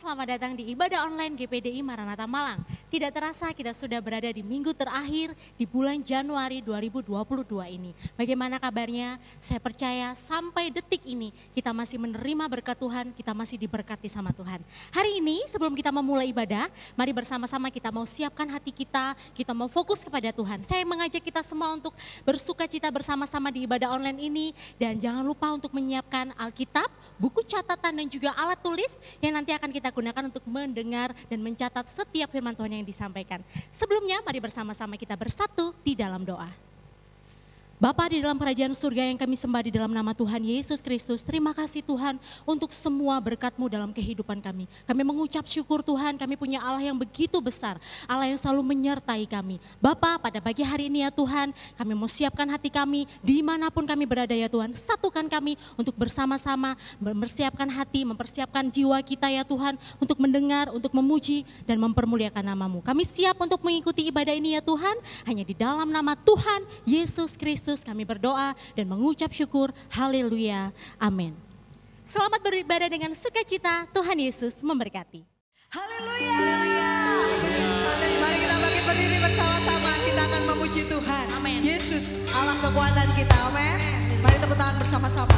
selamat datang di ibadah online GPDI Maranatha Malang. Tidak terasa kita sudah berada di minggu terakhir di bulan Januari 2022 ini. Bagaimana kabarnya? Saya percaya sampai detik ini kita masih menerima berkat Tuhan, kita masih diberkati sama Tuhan. Hari ini sebelum kita memulai ibadah, mari bersama-sama kita mau siapkan hati kita mau fokus kepada Tuhan. Saya mengajak kita semua untuk bersukacita bersama-sama di ibadah online ini dan jangan lupa untuk menyiapkan Alkitab, buku catatan dan juga alat tulis yang nanti akan kita gunakan untuk mendengar dan mencatat setiap firman Tuhan yang disampaikan. Sebelumnya mari bersama-sama kita bersatu di dalam doa. Bapa di dalam kerajaan surga yang kami sembah di dalam nama Tuhan Yesus Kristus, terima kasih Tuhan untuk semua berkat-Mu dalam kehidupan kami. Kami mengucap syukur Tuhan, kami punya Allah yang begitu besar, Allah yang selalu menyertai kami. Bapa, pada pagi hari ini ya Tuhan, kami mau siapkan hati kami dimanapun kami berada ya Tuhan. Satukan kami untuk bersama-sama mempersiapkan hati, mempersiapkan jiwa kita ya Tuhan untuk mendengar, untuk memuji dan mempermuliakan nama-Mu. Kami siap untuk mengikuti ibadah ini ya Tuhan, hanya di dalam nama Tuhan Yesus Kristus kami berdoa dan mengucap syukur. Haleluya. Amin. Selamat beribadah dengan sukacita. Tuhan Yesus memberkati. Haleluya. Mari kita bangkit berdiri bersama-sama. Kita akan memuji Tuhan. Amin. Yesus Allah kekuatan kita. Amin. Mari tepuk tangan bersama-sama.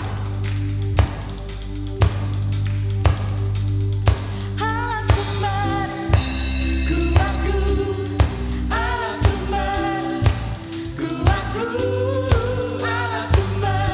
Allah sumber kuatku, Allah sumber kuatku. Sumber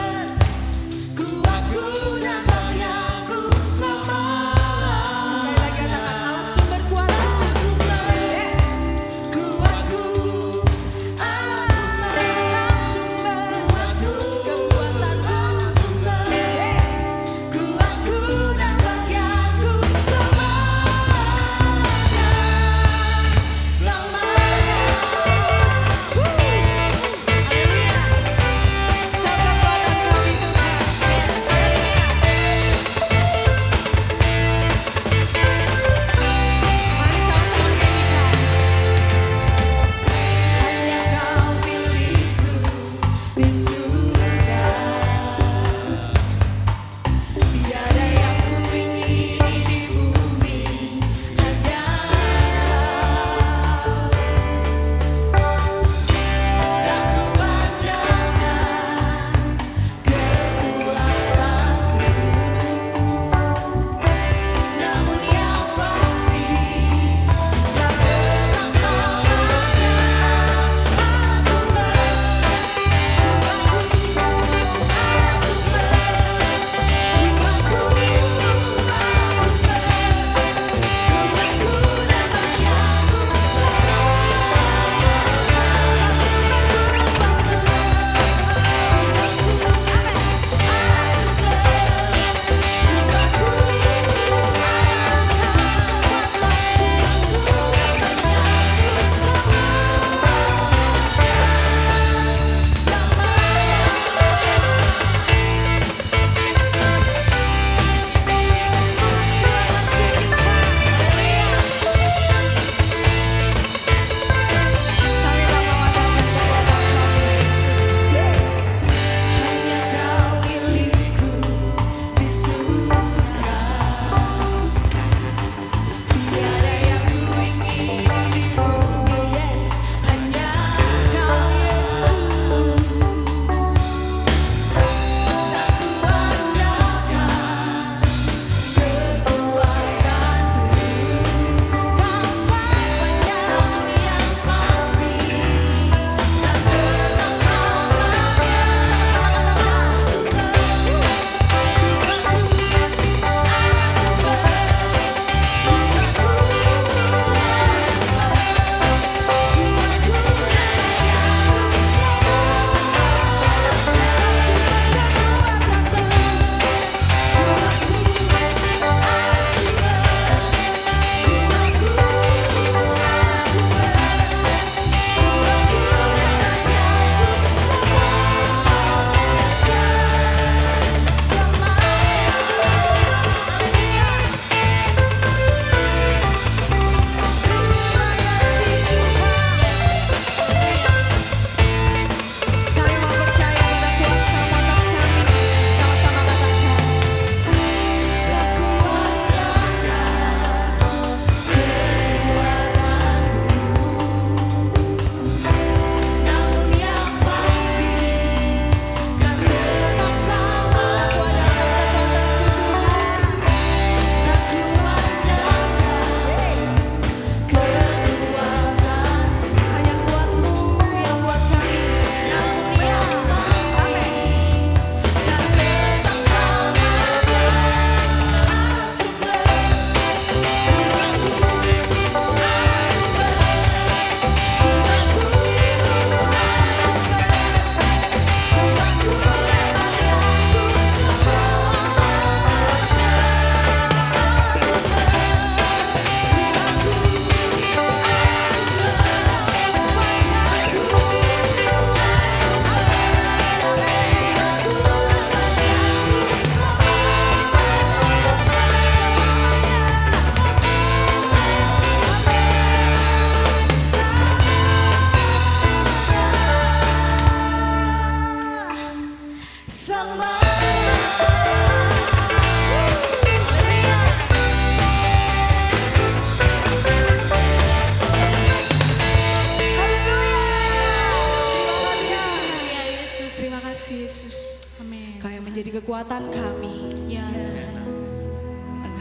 kekuatan kami. Ya Tuhan.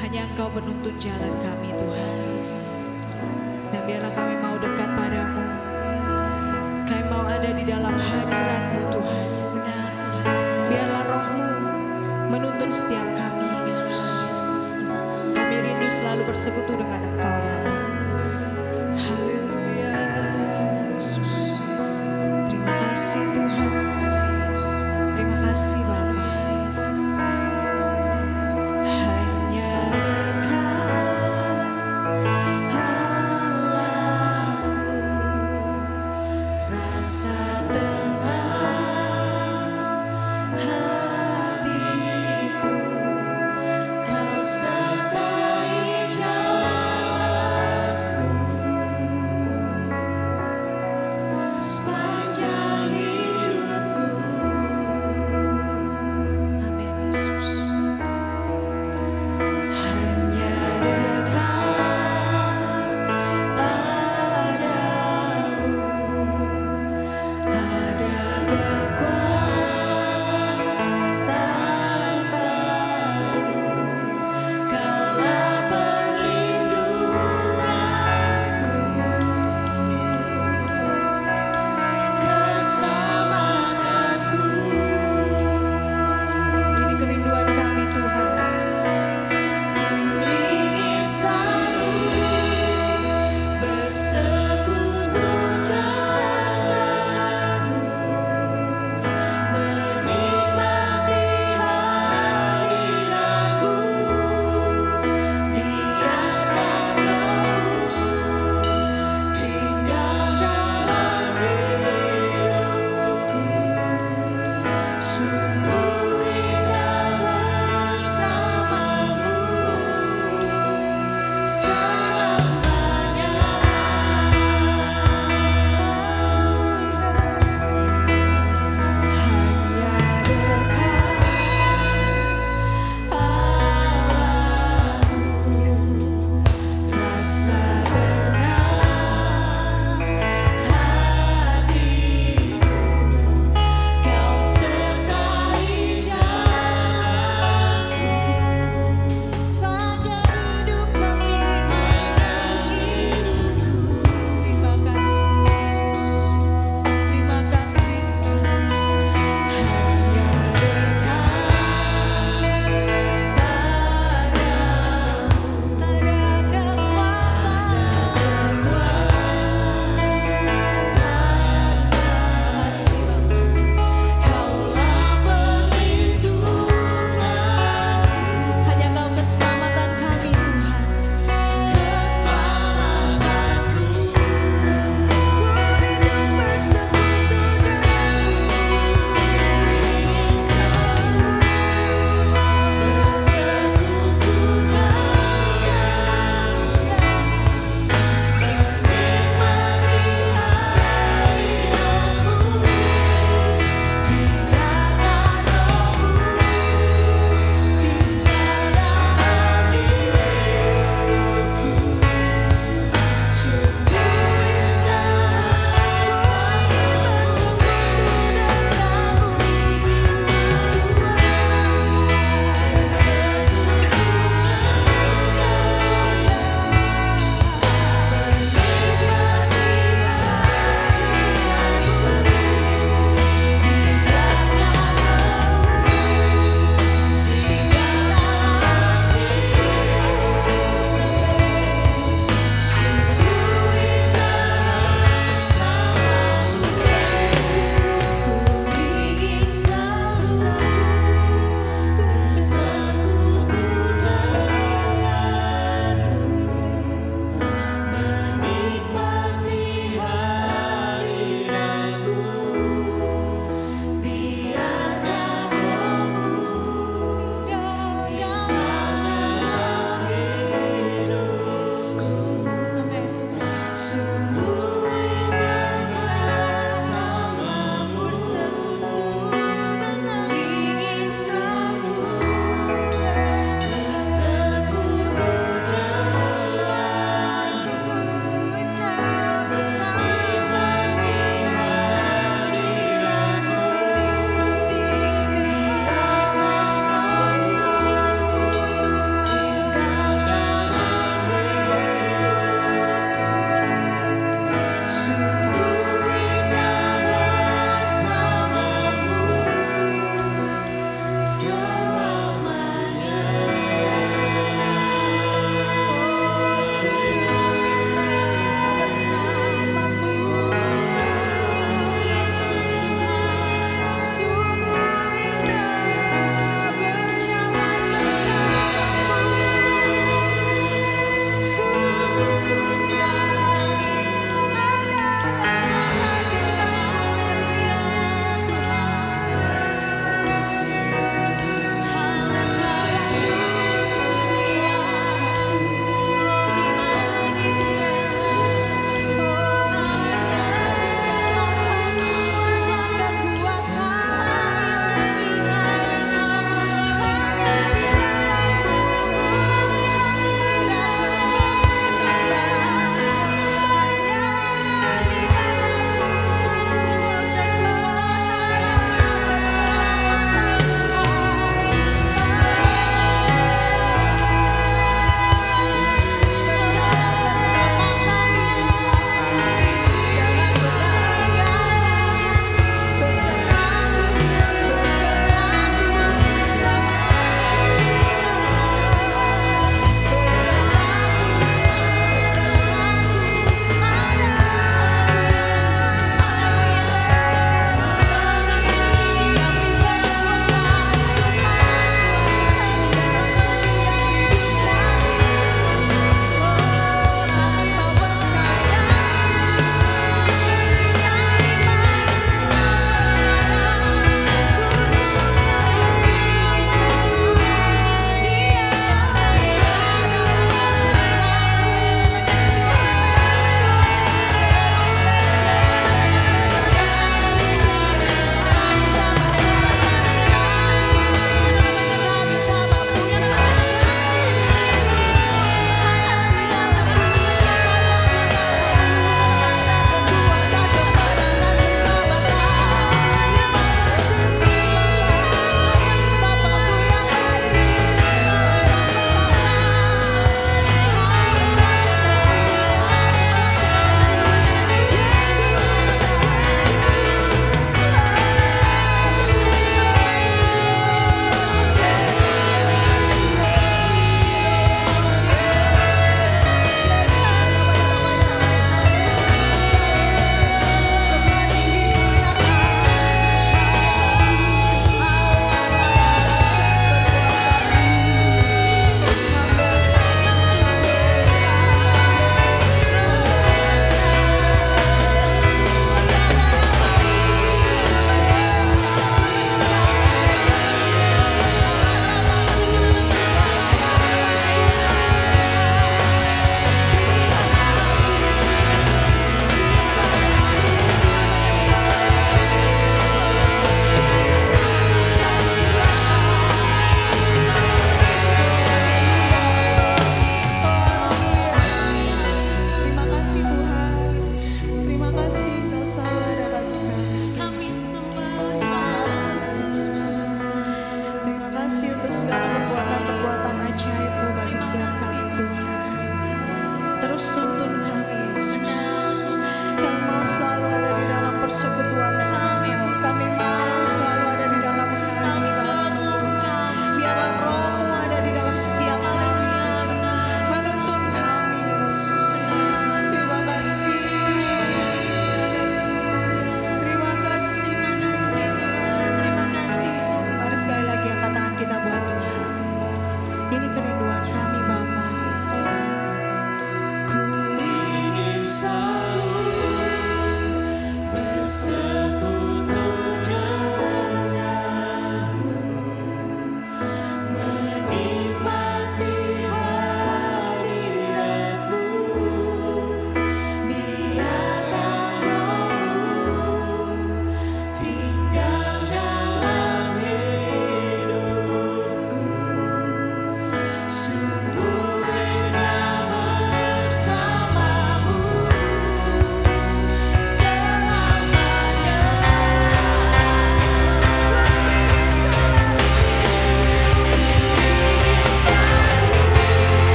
Hanya Engkau penuntun jalan kami Tuhan. Dan biarlah kami mau dekat padamu. Kami mau ada di dalam hadirat-Mu Tuhan. Biarlah Roh-Mu menuntun setiap kami Yesus. Kami rindu selalu bersekutu dengan Engkau Bapa. Haleluya Yesus. Terima kasih Tuhan. Terima kasih Bapa. Hanya dekat Allahku, rasa tenang hatiku, Kau sertai jalanku.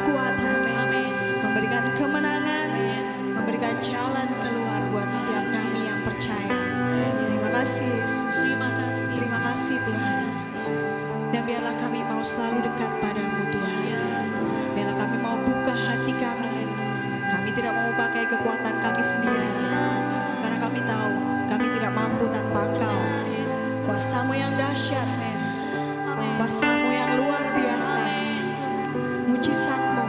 kekuatan, memberikan kemenangan, memberikan jalan keluar buat setiap kami yang percaya. Terima kasih Yesus. Terima kasih Tuhan. Dan biarlah kami mau selalu dekat padamu Tuhan. Biarlah kami mau buka hati kami. Kami tidak mau pakai kekuatan kami sendiri. Karena kami tahu kami tidak mampu tanpa Engkau. Kuasa-Mu yang dahsyat, kuasa-Mu yang luar biasa, mujizat-Mu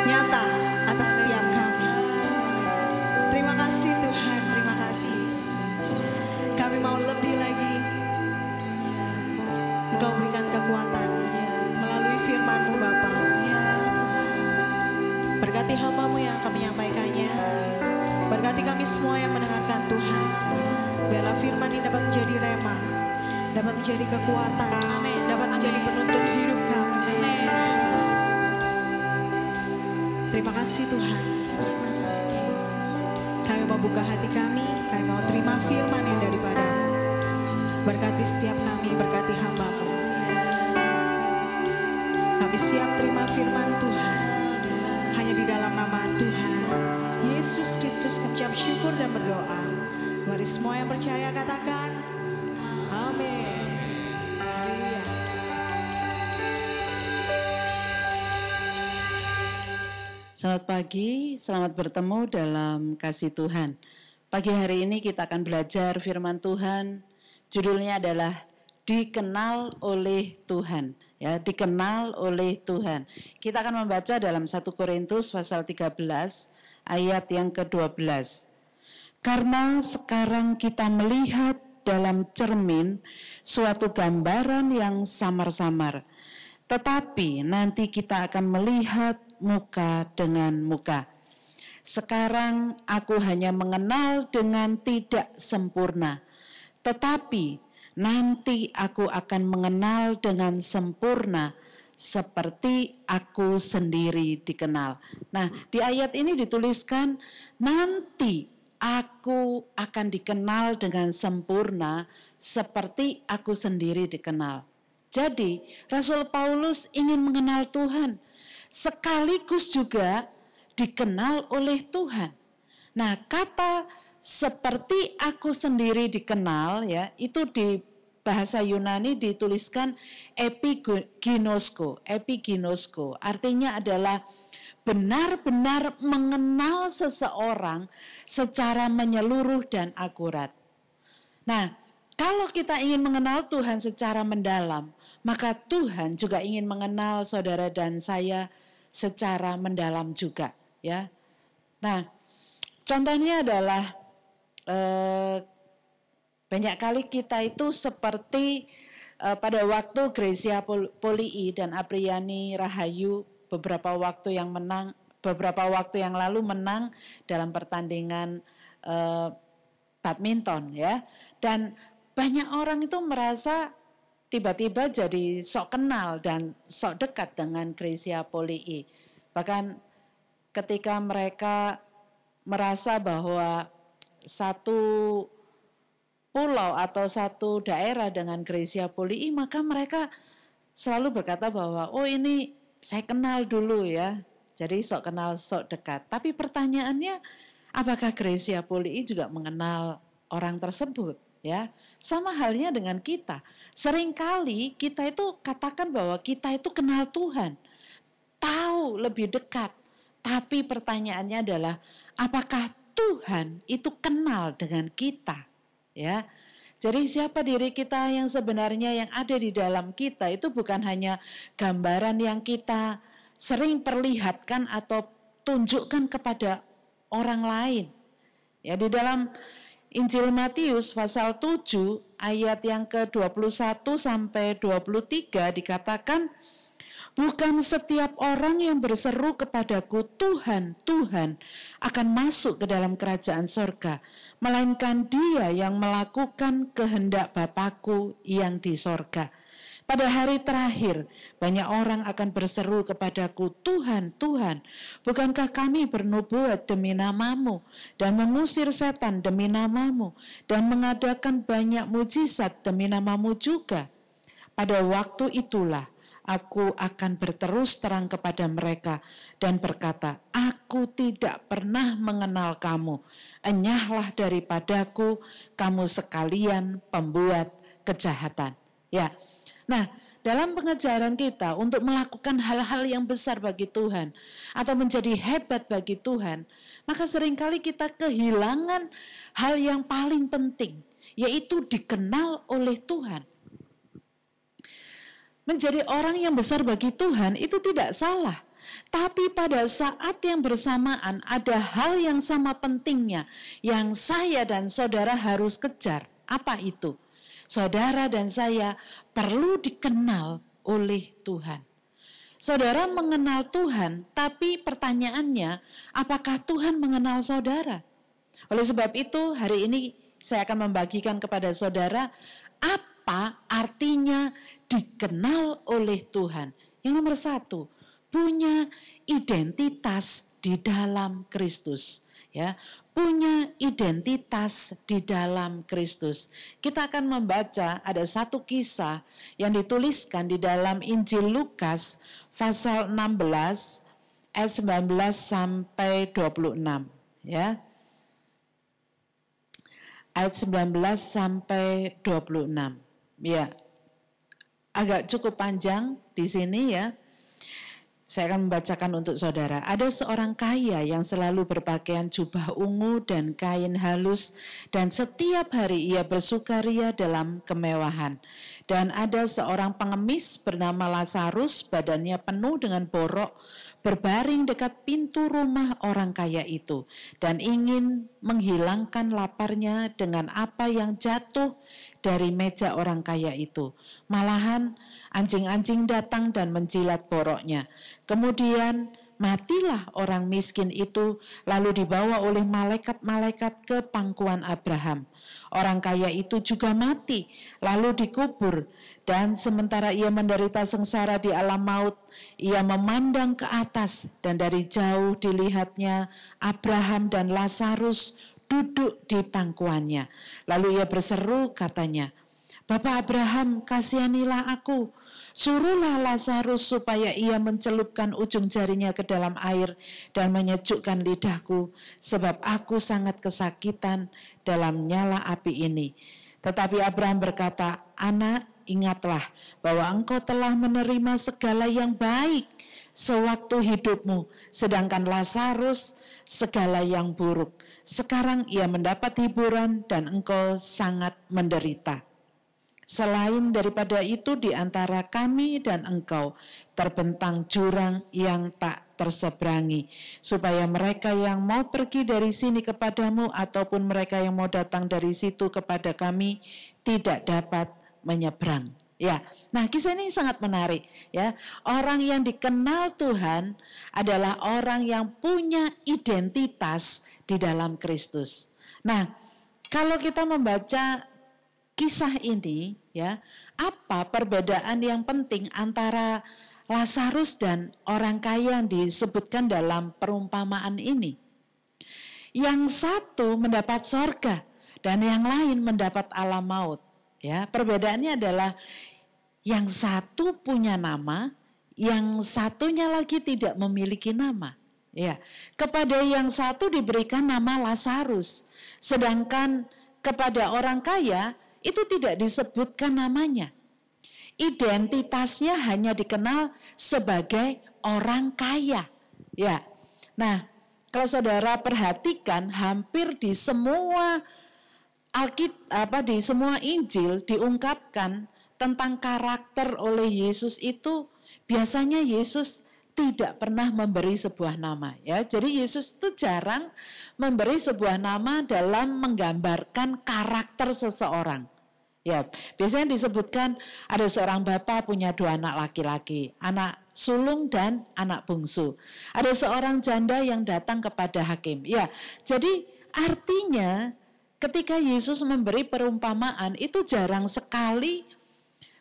nyata atas setiap kami. Terima kasih Tuhan, terima kasih Yesus. Kami mau lebih lagi Engkau berikan kekuatan melalui firman-Mu Bapa. Berkati hamba-Mu yang akan menyampaikannya. Berkati kami semua yang mendengarkan Tuhan. Biarlah firman ini dapat menjadi rema, dapat menjadi kekuatan, dapat menjadi penuntun hidup kami. Terima kasih Tuhan. Kami mau buka hati kami mau terima firman yang daripada-Mu. Berkati setiap kami, berkati hamba-Mu. Kami siap terima firman Tuhan. Hanya di dalam nama Tuhan Yesus Kristus mengucap syukur dan berdoa. Mari semua yang percaya katakan amin. Haleluya. Selamat pagi, selamat bertemu dalam kasih Tuhan. Pagi hari ini kita akan belajar firman Tuhan. Judulnya adalah dikenal oleh Tuhan. Ya, dikenal oleh Tuhan. Kita akan membaca dalam 1 Korintus pasal 13 ayat yang ke-12. Karena sekarang kita melihat dalam cermin suatu gambaran yang samar-samar. Tetapi nanti kita akan melihat muka dengan muka. Sekarang aku hanya mengenal dengan tidak sempurna. Tetapi nanti aku akan mengenal dengan sempurna seperti aku sendiri dikenal. Nah, di ayat ini dituliskan nanti aku akan dikenal dengan sempurna seperti aku sendiri dikenal. Jadi, Rasul Paulus ingin mengenal Tuhan sekaligus juga dikenal oleh Tuhan. Nah, kata seperti aku sendiri dikenal ya, itu di bahasa Yunani dituliskan epiginosko. Epiginosko artinya adalah benar-benar mengenal seseorang secara menyeluruh dan akurat. Nah, kalau kita ingin mengenal Tuhan secara mendalam, maka Tuhan juga ingin mengenal saudara dan saya secara mendalam juga, ya. Nah, contohnya adalah banyak kali kita itu seperti pada waktu Gracia Polii dan Apriani Rahayu beberapa waktu yang lalu menang dalam pertandingan badminton ya, dan banyak orang itu merasa tiba-tiba jadi sok kenal dan sok dekat dengan Gracia Polii. Bahkan ketika mereka merasa bahwa satu pulau atau satu daerah dengan Gracia Polii, maka mereka selalu berkata bahwa oh ini saya kenal dulu ya, jadi sok kenal sok dekat. Tapi pertanyaannya, apakah Gracia Polii juga mengenal orang tersebut? Ya, sama halnya dengan kita. Seringkali kita itu katakan bahwa kita itu kenal Tuhan, tahu lebih dekat. Tapi pertanyaannya adalah, apakah Tuhan itu kenal dengan kita? Ya, jadi siapa diri kita yang sebenarnya yang ada di dalam kita itu bukan hanya gambaran yang kita sering perlihatkan atau tunjukkan kepada orang lain. Ya, di dalam Injil Matius pasal 7 ayat yang ke-21 sampai 23 dikatakan, bukan setiap orang yang berseru kepadaku Tuhan, Tuhan akan masuk ke dalam kerajaan sorga, melainkan dia yang melakukan kehendak Bapa-Ku yang di sorga. Pada hari terakhir, banyak orang akan berseru kepadaku, Tuhan, Tuhan, bukankah kami bernubuat demi nama-Mu dan mengusir setan demi nama-Mu dan mengadakan banyak mujizat demi nama-Mu juga? Pada waktu itulah aku akan berterus terang kepada mereka dan berkata, aku tidak pernah mengenal kamu. Enyahlah daripadaku, kamu sekalian pembuat kejahatan. Ya. Nah, dalam pengejaran kita untuk melakukan hal-hal yang besar bagi Tuhan atau menjadi hebat bagi Tuhan, maka seringkali kita kehilangan hal yang paling penting, yaitu dikenal oleh Tuhan. Menjadi orang yang besar bagi Tuhan itu tidak salah. Tapi pada saat yang bersamaan ada hal yang sama pentingnya yang saya dan saudara harus kejar. Apa itu? Saudara dan saya perlu dikenal oleh Tuhan. Saudara mengenal Tuhan, tapi pertanyaannya, apakah Tuhan mengenal saudara? Oleh sebab itu, hari ini saya akan membagikan kepada saudara apa artinya dikenal oleh Tuhan. Yang nomor 1, punya identitas di dalam Kristus. Ya, punya identitas di dalam Kristus. Kita akan membaca ada satu kisah yang dituliskan di dalam Injil Lukas pasal 16 ayat 19 sampai 26, ya. Ayat 19 sampai 26. Ya. Agak cukup panjang di sini ya. Saya akan membacakan untuk saudara. Ada seorang kaya yang selalu berpakaian jubah ungu dan kain halus, dan setiap hari ia bersukaria dalam kemewahan. Dan ada seorang pengemis bernama Lazarus, badannya penuh dengan borok, berbaring dekat pintu rumah orang kaya itu, dan ingin menghilangkan laparnya dengan apa yang jatuh dari meja orang kaya itu. Malahan anjing-anjing datang dan menjilat boroknya. Kemudian matilah orang miskin itu, lalu dibawa oleh malaikat-malaikat ke pangkuan Abraham. Orang kaya itu juga mati, lalu dikubur. Dan sementara ia menderita sengsara di alam maut, ia memandang ke atas, dan dari jauh dilihatnya Abraham dan Lazarus duduk di pangkuannya. Lalu ia berseru, katanya, Bapak Abraham, kasihanilah aku. Suruhlah Lazarus supaya ia mencelupkan ujung jarinya ke dalam air dan menyejukkan lidahku, sebab aku sangat kesakitan dalam nyala api ini. Tetapi Abraham berkata, Anak, ingatlah bahwa engkau telah menerima segala yang baik sewaktu hidupmu, sedangkan Lazarus segala yang buruk. Sekarang ia mendapat hiburan dan engkau sangat menderita. Selain daripada itu, di antara kami dan engkau terbentang jurang yang tak terseberangi, supaya mereka yang mau pergi dari sini kepadamu ataupun mereka yang mau datang dari situ kepada kami tidak dapat menyeberang. Ya, nah kisah ini sangat menarik ya. Orang yang dikenal Tuhan adalah orang yang punya identitas di dalam Kristus. Nah, kalau kita membaca kisah ini ya, apa perbedaan yang penting antara Lazarus dan orang kaya yang disebutkan dalam perumpamaan ini? Yang satu mendapat sorga dan yang lain mendapat alam maut. Ya, perbedaannya adalah yang satu punya nama, yang satunya lagi tidak memiliki nama. Ya, kepada yang satu diberikan nama Lazarus, sedangkan kepada orang kaya itu tidak disebutkan namanya. Identitasnya hanya dikenal sebagai orang kaya. Ya. Nah, kalau saudara perhatikan hampir di semua di semua Injil diungkapkan tentang karakter oleh Yesus itu biasanya Yesus tidak pernah memberi sebuah nama ya. Jadi Yesus itu jarang memberi sebuah nama dalam menggambarkan karakter seseorang. Ya, biasanya disebutkan ada seorang bapak punya 2 anak laki-laki, anak sulung dan anak bungsu. Ada seorang janda yang datang kepada hakim. Ya, jadi artinya ketika Yesus memberi perumpamaan itu jarang sekali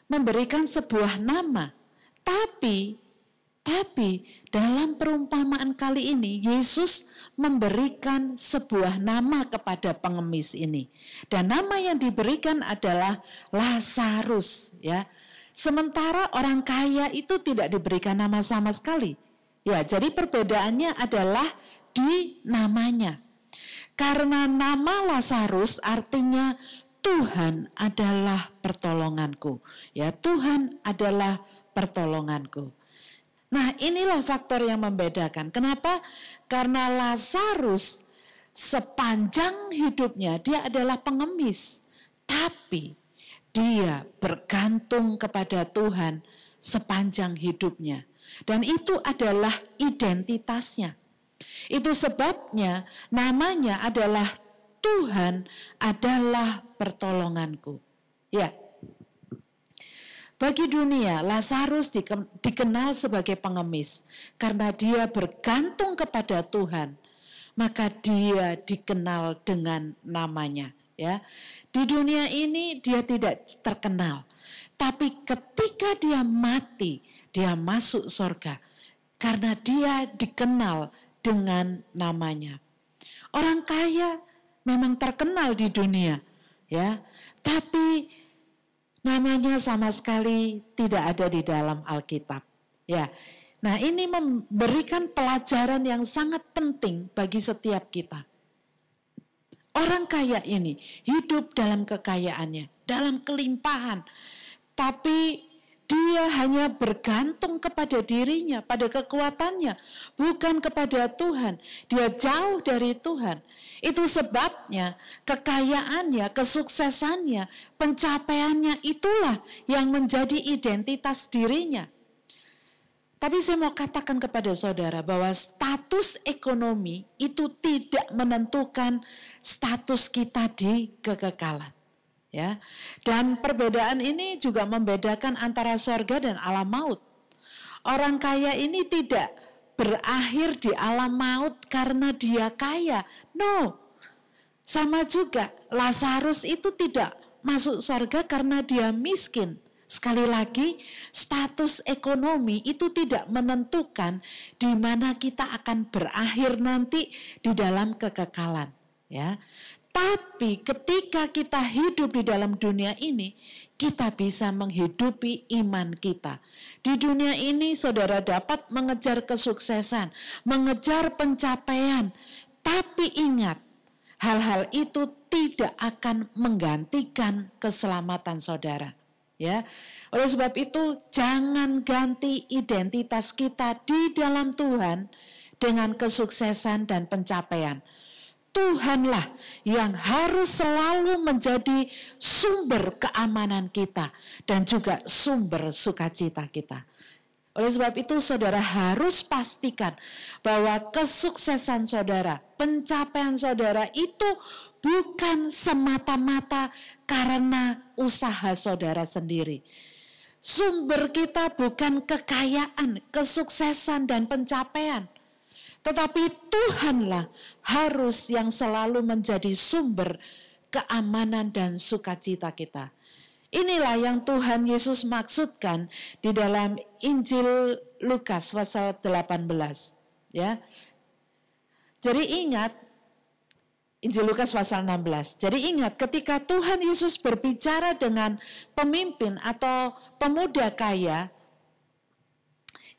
memberikan sebuah nama. Tapi dalam perumpamaan kali ini Yesus memberikan sebuah nama kepada pengemis ini. Dan nama yang diberikan adalah Lazarus ya. Sementara orang kaya itu tidak diberikan nama sama sekali. Ya, jadi perbedaannya adalah di namanya. Karena nama Lazarus artinya Tuhan adalah pertolonganku. Ya, Tuhan adalah pertolonganku. Nah, inilah faktor yang membedakan. Kenapa? Karena Lazarus sepanjang hidupnya dia adalah pengemis. Tapi dia bergantung kepada Tuhan sepanjang hidupnya. Dan itu adalah identitasnya. Itu sebabnya namanya adalah Tuhan adalah pertolonganku. Ya. Bagi dunia, Lazarus dikenal sebagai pengemis karena dia bergantung kepada Tuhan, maka dia dikenal dengan namanya. Ya, di dunia ini dia tidak terkenal, tapi ketika dia mati, dia masuk surga karena dia dikenal dengan namanya. Orang kaya memang terkenal di dunia, ya, tapi namanya sama sekali tidak ada di dalam Alkitab. Ya, nah ini memberikan pelajaran yang sangat penting bagi setiap kita. Orang kaya ini hidup dalam kekayaannya, dalam kelimpahan. Tapi dia hanya bergantung kepada dirinya, pada kekuatannya, bukan kepada Tuhan. Dia jauh dari Tuhan. Itu sebabnya kekayaannya, kesuksesannya, pencapaiannya itulah yang menjadi identitas dirinya. Tapi saya mau katakan kepada saudara bahwa status ekonomi itu tidak menentukan status kita di kekekalan. Ya. Dan perbedaan ini juga membedakan antara sorga dan alam maut. Orang kaya ini tidak berakhir di alam maut karena dia kaya. No, sama juga Lazarus itu tidak masuk sorga karena dia miskin. Sekali lagi, status ekonomi itu tidak menentukan di mana kita akan berakhir nanti di dalam kekekalan. Ya. Tapi ketika kita hidup di dalam dunia ini, kita bisa menghidupi iman kita. Di dunia ini saudara dapat mengejar kesuksesan, mengejar pencapaian. Tapi ingat, hal-hal itu tidak akan menggantikan keselamatan saudara. Ya, oleh sebab itu jangan ganti identitas kita di dalam Tuhan dengan kesuksesan dan pencapaian. Tuhanlah yang harus selalu menjadi sumber keamanan kita dan juga sumber sukacita kita. Oleh sebab itu saudara harus pastikan bahwa kesuksesan saudara, pencapaian saudara itu bukan semata-mata karena usaha saudara sendiri. Sumber kita bukan kekayaan, kesuksesan dan pencapaian. Tetapi Tuhanlah harus yang selalu menjadi sumber keamanan dan sukacita kita. Inilah yang Tuhan Yesus maksudkan di dalam Injil Lukas pasal 18. Ya. Jadi ingat, Injil Lukas pasal 16. Jadi ingat ketika Tuhan Yesus berbicara dengan pemimpin atau pemuda kaya,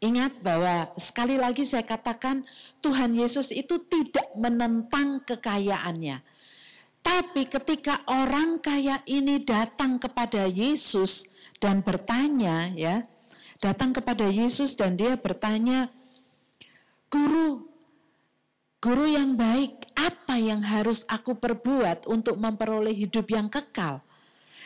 ingat bahwa sekali lagi saya katakan Tuhan Yesus itu tidak menentang kekayaannya. Tapi ketika orang kaya ini datang kepada Yesus dan bertanya, ya, datang kepada Yesus dan dia bertanya, Guru yang baik, apa yang harus aku perbuat untuk memperoleh hidup yang kekal?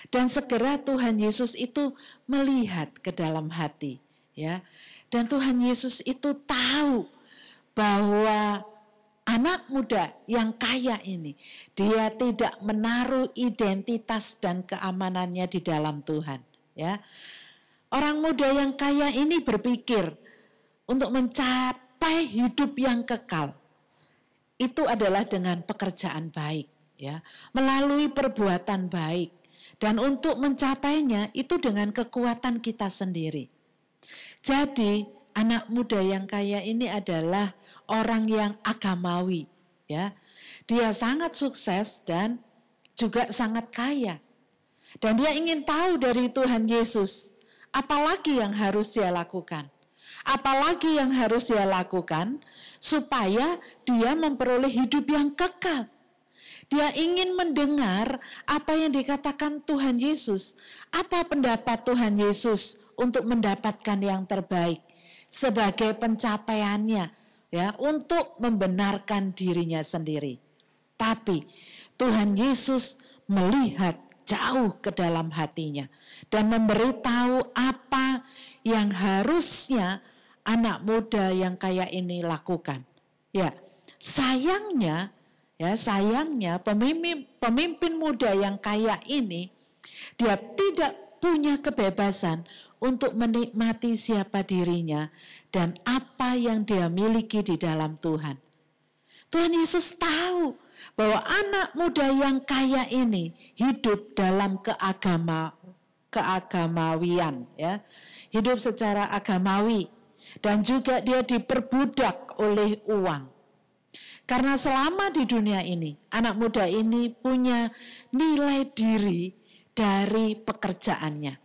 Dan segera Tuhan Yesus itu melihat ke dalam hati, ya. Dan Tuhan Yesus itu tahu bahwa anak muda yang kaya ini, dia tidak menaruh identitas dan keamanannya di dalam Tuhan. Ya, orang muda yang kaya ini berpikir untuk mencapai hidup yang kekal, itu adalah dengan pekerjaan baik, ya, melalui perbuatan baik, dan untuk mencapainya itu dengan kekuatan kita sendiri. Jadi anak muda yang kaya ini adalah orang yang agamawi, ya. Dia sangat sukses dan juga sangat kaya. Dan dia ingin tahu dari Tuhan Yesus, Apalagi yang harus dia lakukan? Apalagi yang harus dia lakukan supaya dia memperoleh hidup yang kekal? Dia ingin mendengar apa yang dikatakan Tuhan Yesus. Apa pendapat Tuhan Yesus untuk mendapatkan yang terbaik sebagai pencapaiannya, ya, untuk membenarkan dirinya sendiri. Tapi Tuhan Yesus melihat jauh ke dalam hatinya dan memberitahu apa yang harusnya anak muda yang kaya ini lakukan. Ya, sayangnya pemimpin muda yang kaya ini dia tidak punya kebebasan untuk menikmati siapa dirinya dan apa yang dia miliki di dalam Tuhan. Tuhan Yesus tahu bahwa anak muda yang kaya ini hidup dalam keagamawian, ya, hidup secara agamawi, dan juga dia diperbudak oleh uang. Karena selama di dunia ini, anak muda ini punya nilai diri dari pekerjaannya.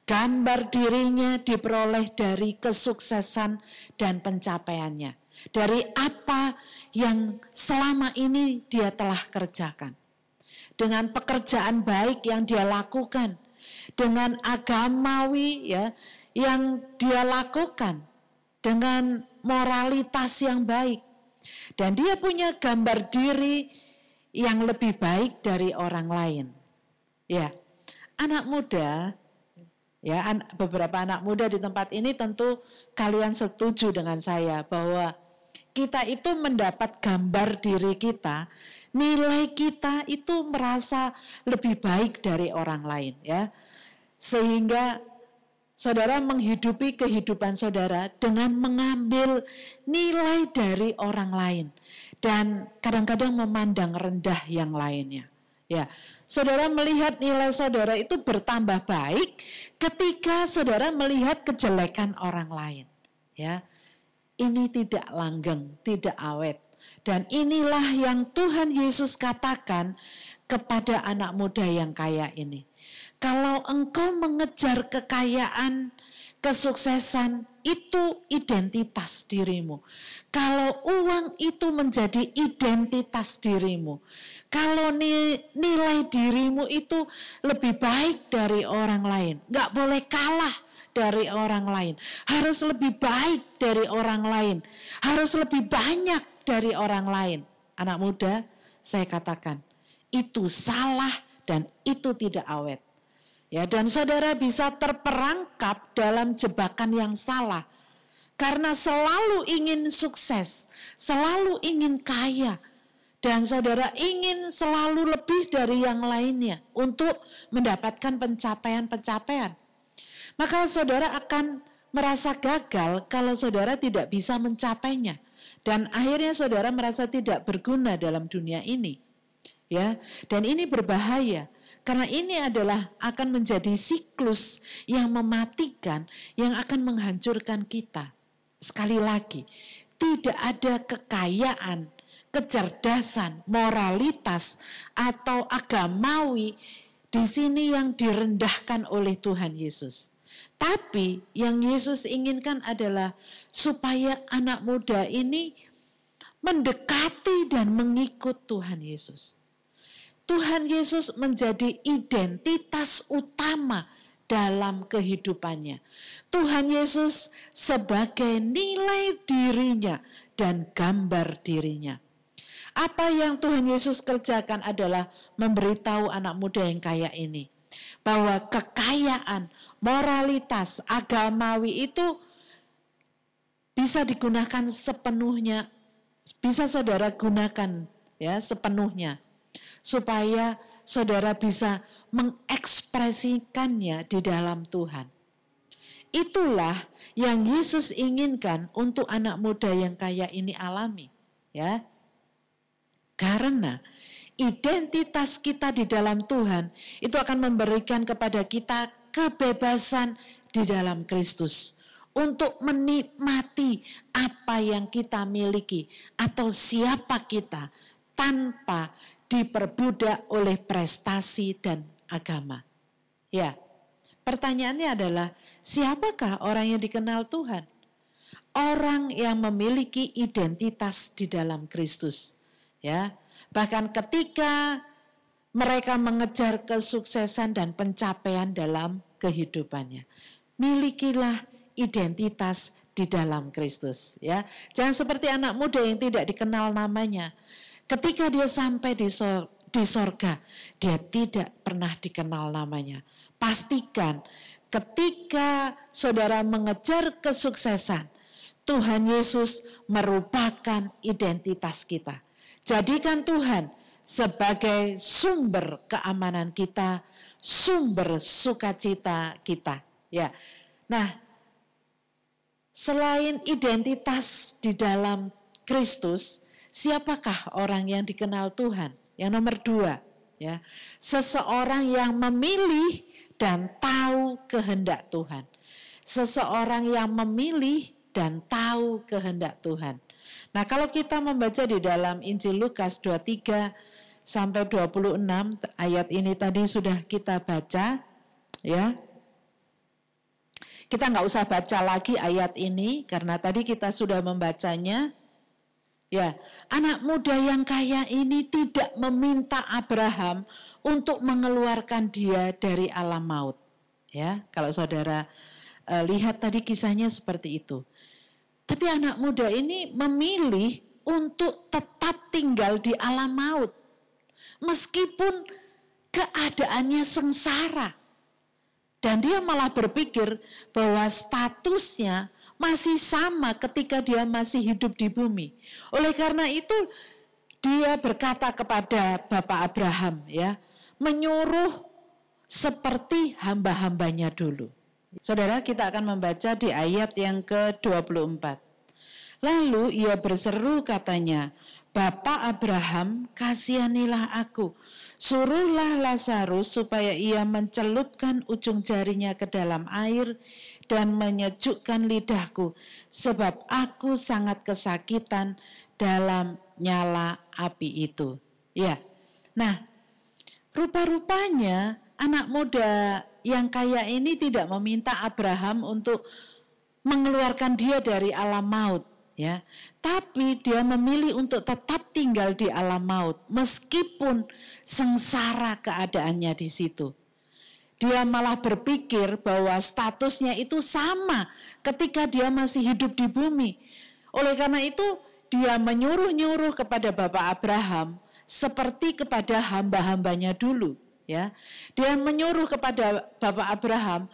Gambar dirinya diperoleh dari kesuksesan dan pencapaiannya. Dari apa yang selama ini dia telah kerjakan. Dengan pekerjaan baik yang dia lakukan. Dengan agamawi, ya, yang dia lakukan. Dengan moralitas yang baik. Dan dia punya gambar diri yang lebih baik dari orang lain. Ya, anak muda, ya, beberapa anak muda di tempat ini tentu kalian setuju dengan saya bahwa kita itu mendapat gambar diri kita, nilai kita itu merasa lebih baik dari orang lain, ya. Sehingga saudara menghidupi kehidupan saudara dengan mengambil nilai dari orang lain dan kadang-kadang memandang rendah yang lainnya. Ya, saudara melihat nilai saudara itu bertambah baik ketika saudara melihat kejelekan orang lain. Ya, ini tidak langgeng, tidak awet. Dan inilah yang Tuhan Yesus katakan kepada anak muda yang kaya ini. Kalau engkau mengejar kekayaan, kesuksesan, itu identitas dirimu. Kalau uang itu menjadi identitas dirimu. Kalau nilai dirimu itu lebih baik dari orang lain. Gak boleh kalah dari orang lain. Harus lebih baik dari orang lain. Harus lebih banyak dari orang lain. Anak muda, saya katakan, itu salah dan itu tidak awet. Ya, dan saudara bisa terperangkap dalam jebakan yang salah. Karena selalu ingin sukses, selalu ingin kaya. Dan saudara ingin selalu lebih dari yang lainnya untuk mendapatkan pencapaian-pencapaian. Maka saudara akan merasa gagal kalau saudara tidak bisa mencapainya. Dan akhirnya saudara merasa tidak berguna dalam dunia ini. Ya, dan ini berbahaya. Karena ini adalah akan menjadi siklus yang mematikan, yang akan menghancurkan kita. Sekali lagi, tidak ada kekayaan, kecerdasan, moralitas, atau agamawi di sini yang direndahkan oleh Tuhan Yesus. Tapi yang Yesus inginkan adalah supaya anak muda ini mendekati dan mengikut Tuhan Yesus. Tuhan Yesus menjadi identitas utama dalam kehidupannya. Tuhan Yesus sebagai nilai dirinya dan gambar dirinya. Apa yang Tuhan Yesus kerjakan adalah memberitahu anak muda yang kaya ini bahwa kekayaan, moralitas, agamawi itu bisa digunakan sepenuhnya, bisa saudara gunakan ya sepenuhnya. Supaya saudara bisa mengekspresikannya di dalam Tuhan. Itulah yang Yesus inginkan untuk anak muda yang kaya ini alami, ya. Karena identitas kita di dalam Tuhan itu akan memberikan kepada kita kebebasan di dalam Kristus untuk menikmati apa yang kita miliki atau siapa kita tanpa diperbudak oleh prestasi dan agama. Ya, pertanyaannya adalah, siapakah orang yang dikenal Tuhan? Orang yang memiliki identitas di dalam Kristus. Ya, bahkan ketika mereka mengejar kesuksesan dan pencapaian dalam kehidupannya, milikilah identitas di dalam Kristus. Ya, jangan seperti anak muda yang tidak dikenal namanya. Ketika dia sampai di sorga, dia tidak pernah dikenal namanya. Pastikan ketika saudara mengejar kesuksesan, Tuhan Yesus merupakan identitas kita. Jadikan Tuhan sebagai sumber keamanan kita, sumber sukacita kita. Ya. Nah, selain identitas di dalam Kristus, siapakah orang yang dikenal Tuhan? Yang nomor 2, ya, seseorang yang memilih dan tahu kehendak Tuhan. Seseorang yang memilih dan tahu kehendak Tuhan. Nah, kalau kita membaca di dalam Injil Lukas 23 sampai 26, ayat ini tadi sudah kita baca, ya. Kita nggak usah baca lagi ayat ini karena tadi kita sudah membacanya. Ya, anak muda yang kaya ini tidak meminta Abraham untuk mengeluarkan dia dari alam maut. Ya, kalau saudara lihat tadi kisahnya seperti itu. Tapi anak muda ini memilih untuk tetap tinggal di alam maut. Meskipun keadaannya sengsara. Dan dia malah berpikir bahwa statusnya masih sama ketika dia masih hidup di bumi. Oleh karena itu dia berkata kepada Bapak Abraham, ya, menyuruh seperti hamba-hambanya dulu. Saudara, kita akan membaca di ayat yang ke-24. Lalu ia berseru katanya, Bapak Abraham, kasihanilah aku. Suruhlah Lazarus supaya ia mencelupkan ujung jarinya ke dalam air dan menyejukkan lidahku, sebab aku sangat kesakitan dalam nyala api itu. Ya, nah, rupa-rupanya anak muda yang kaya ini tidak meminta Abraham untuk mengeluarkan dia dari alam maut, ya. Tapi dia memilih untuk tetap tinggal di alam maut meskipun sengsara keadaannya di situ. Dia malah berpikir bahwa statusnya itu sama ketika dia masih hidup di bumi. Oleh karena itu, dia menyuruh-nyuruh kepada Bapak Abraham seperti kepada hamba-hambanya dulu. Ya, dia menyuruh kepada Bapak Abraham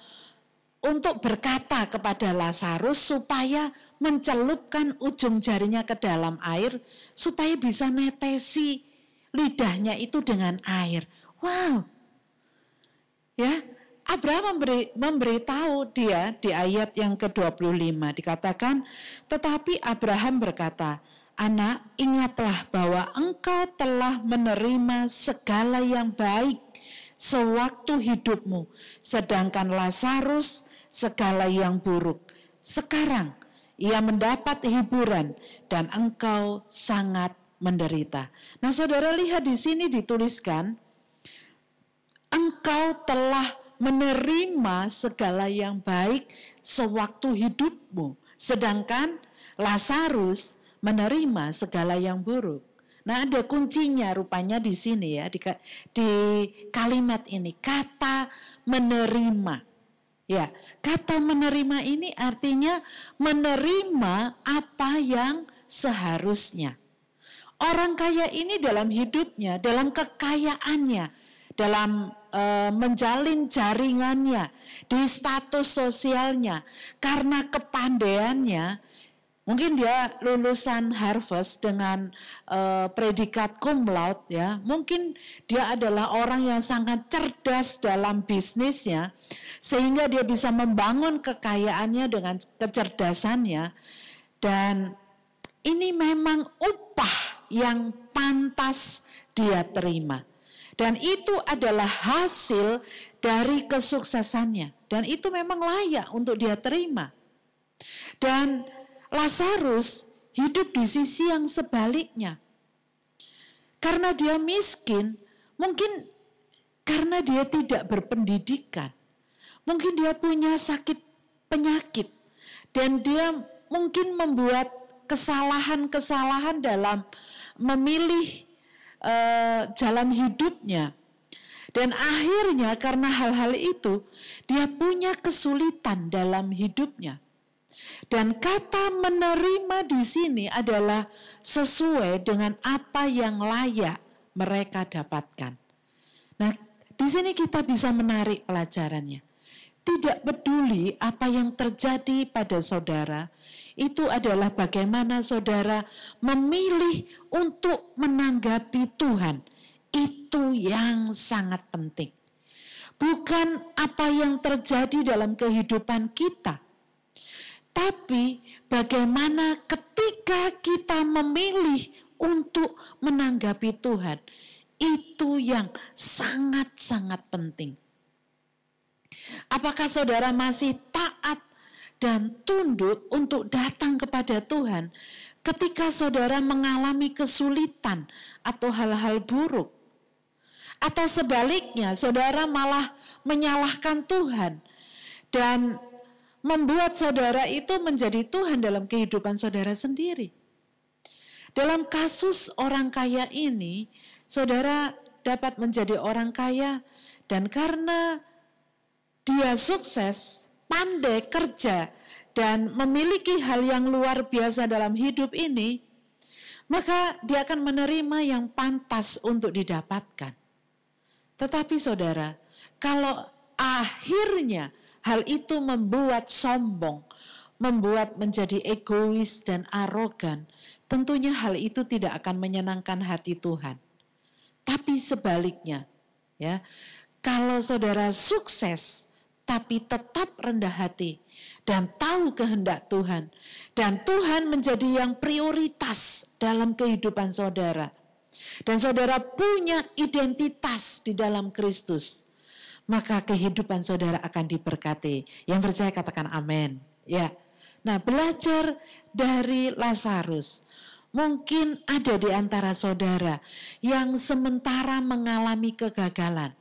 untuk berkata kepada Lazarus supaya mencelupkan ujung jarinya ke dalam air supaya bisa netesi lidahnya itu dengan air. Wow. Ya, Abraham memberitahu dia di ayat yang ke-25 dikatakan, tetapi Abraham berkata, Anak, ingatlah bahwa engkau telah menerima segala yang baik sewaktu hidupmu, sedangkan Lazarus segala yang buruk. Sekarang ia mendapat hiburan dan engkau sangat menderita. Nah, saudara lihat di sini dituliskan, engkau telah menerima segala yang baik sewaktu hidupmu, sedangkan Lazarus menerima segala yang buruk. Nah, ada kuncinya rupanya di sini ya, di kalimat ini, kata menerima. Ya, kata menerima ini artinya menerima apa yang seharusnya. Orang kaya ini dalam hidupnya, dalam kekayaannya, dalam menjalin jaringannya, di status sosialnya, karena kepandaiannya, mungkin dia lulusan Harvard dengan predikat cum laude, ya. Mungkin dia adalah orang yang sangat cerdas dalam bisnisnya, sehingga dia bisa membangun kekayaannya dengan kecerdasannya. Dan ini memang upah yang pantas dia terima. Dan itu adalah hasil dari kesuksesannya. Dan itu memang layak untuk dia terima. Dan Lazarus hidup di sisi yang sebaliknya. Karena dia miskin, mungkin karena dia tidak berpendidikan. Mungkin dia punya sakit penyakit dan dia mungkin membuat kesalahan-kesalahan dalam memilih jalan hidupnya. Dan akhirnya karena hal-hal itu dia punya kesulitan dalam hidupnya. Dan kata menerima di sini adalah sesuai dengan apa yang layak mereka dapatkan. Nah, di sini kita bisa menarik pelajarannya. Tidak peduli apa yang terjadi pada saudara, itu adalah bagaimana saudara memilih untuk menanggapi Tuhan. Itu yang sangat penting. Bukan apa yang terjadi dalam kehidupan kita, tapi bagaimana ketika kita memilih untuk menanggapi Tuhan. Itu yang sangat-sangat penting. Apakah saudara masih taat dan tunduk untuk datang kepada Tuhan ketika saudara mengalami kesulitan atau hal-hal buruk? Atau sebaliknya, saudara malah menyalahkan Tuhan dan membuat saudara itu menjadi Tuhan dalam kehidupan saudara sendiri. Dalam kasus orang kaya ini, saudara dapat menjadi orang kaya dan karena dia sukses, pandai kerja, dan memiliki hal yang luar biasa dalam hidup ini, maka dia akan menerima yang pantas untuk didapatkan. Tetapi saudara, kalau akhirnya hal itu membuat sombong, membuat menjadi egois dan arogan, tentunya hal itu tidak akan menyenangkan hati Tuhan. Tapi sebaliknya, ya, kalau saudara sukses tapi tetap rendah hati dan tahu kehendak Tuhan, dan Tuhan menjadi yang prioritas dalam kehidupan saudara, dan saudara punya identitas di dalam Kristus, maka kehidupan saudara akan diberkati. Yang percaya katakan amin. Ya. Nah, belajar dari Lazarus. Mungkin ada di antara saudara yang sementara mengalami kegagalan,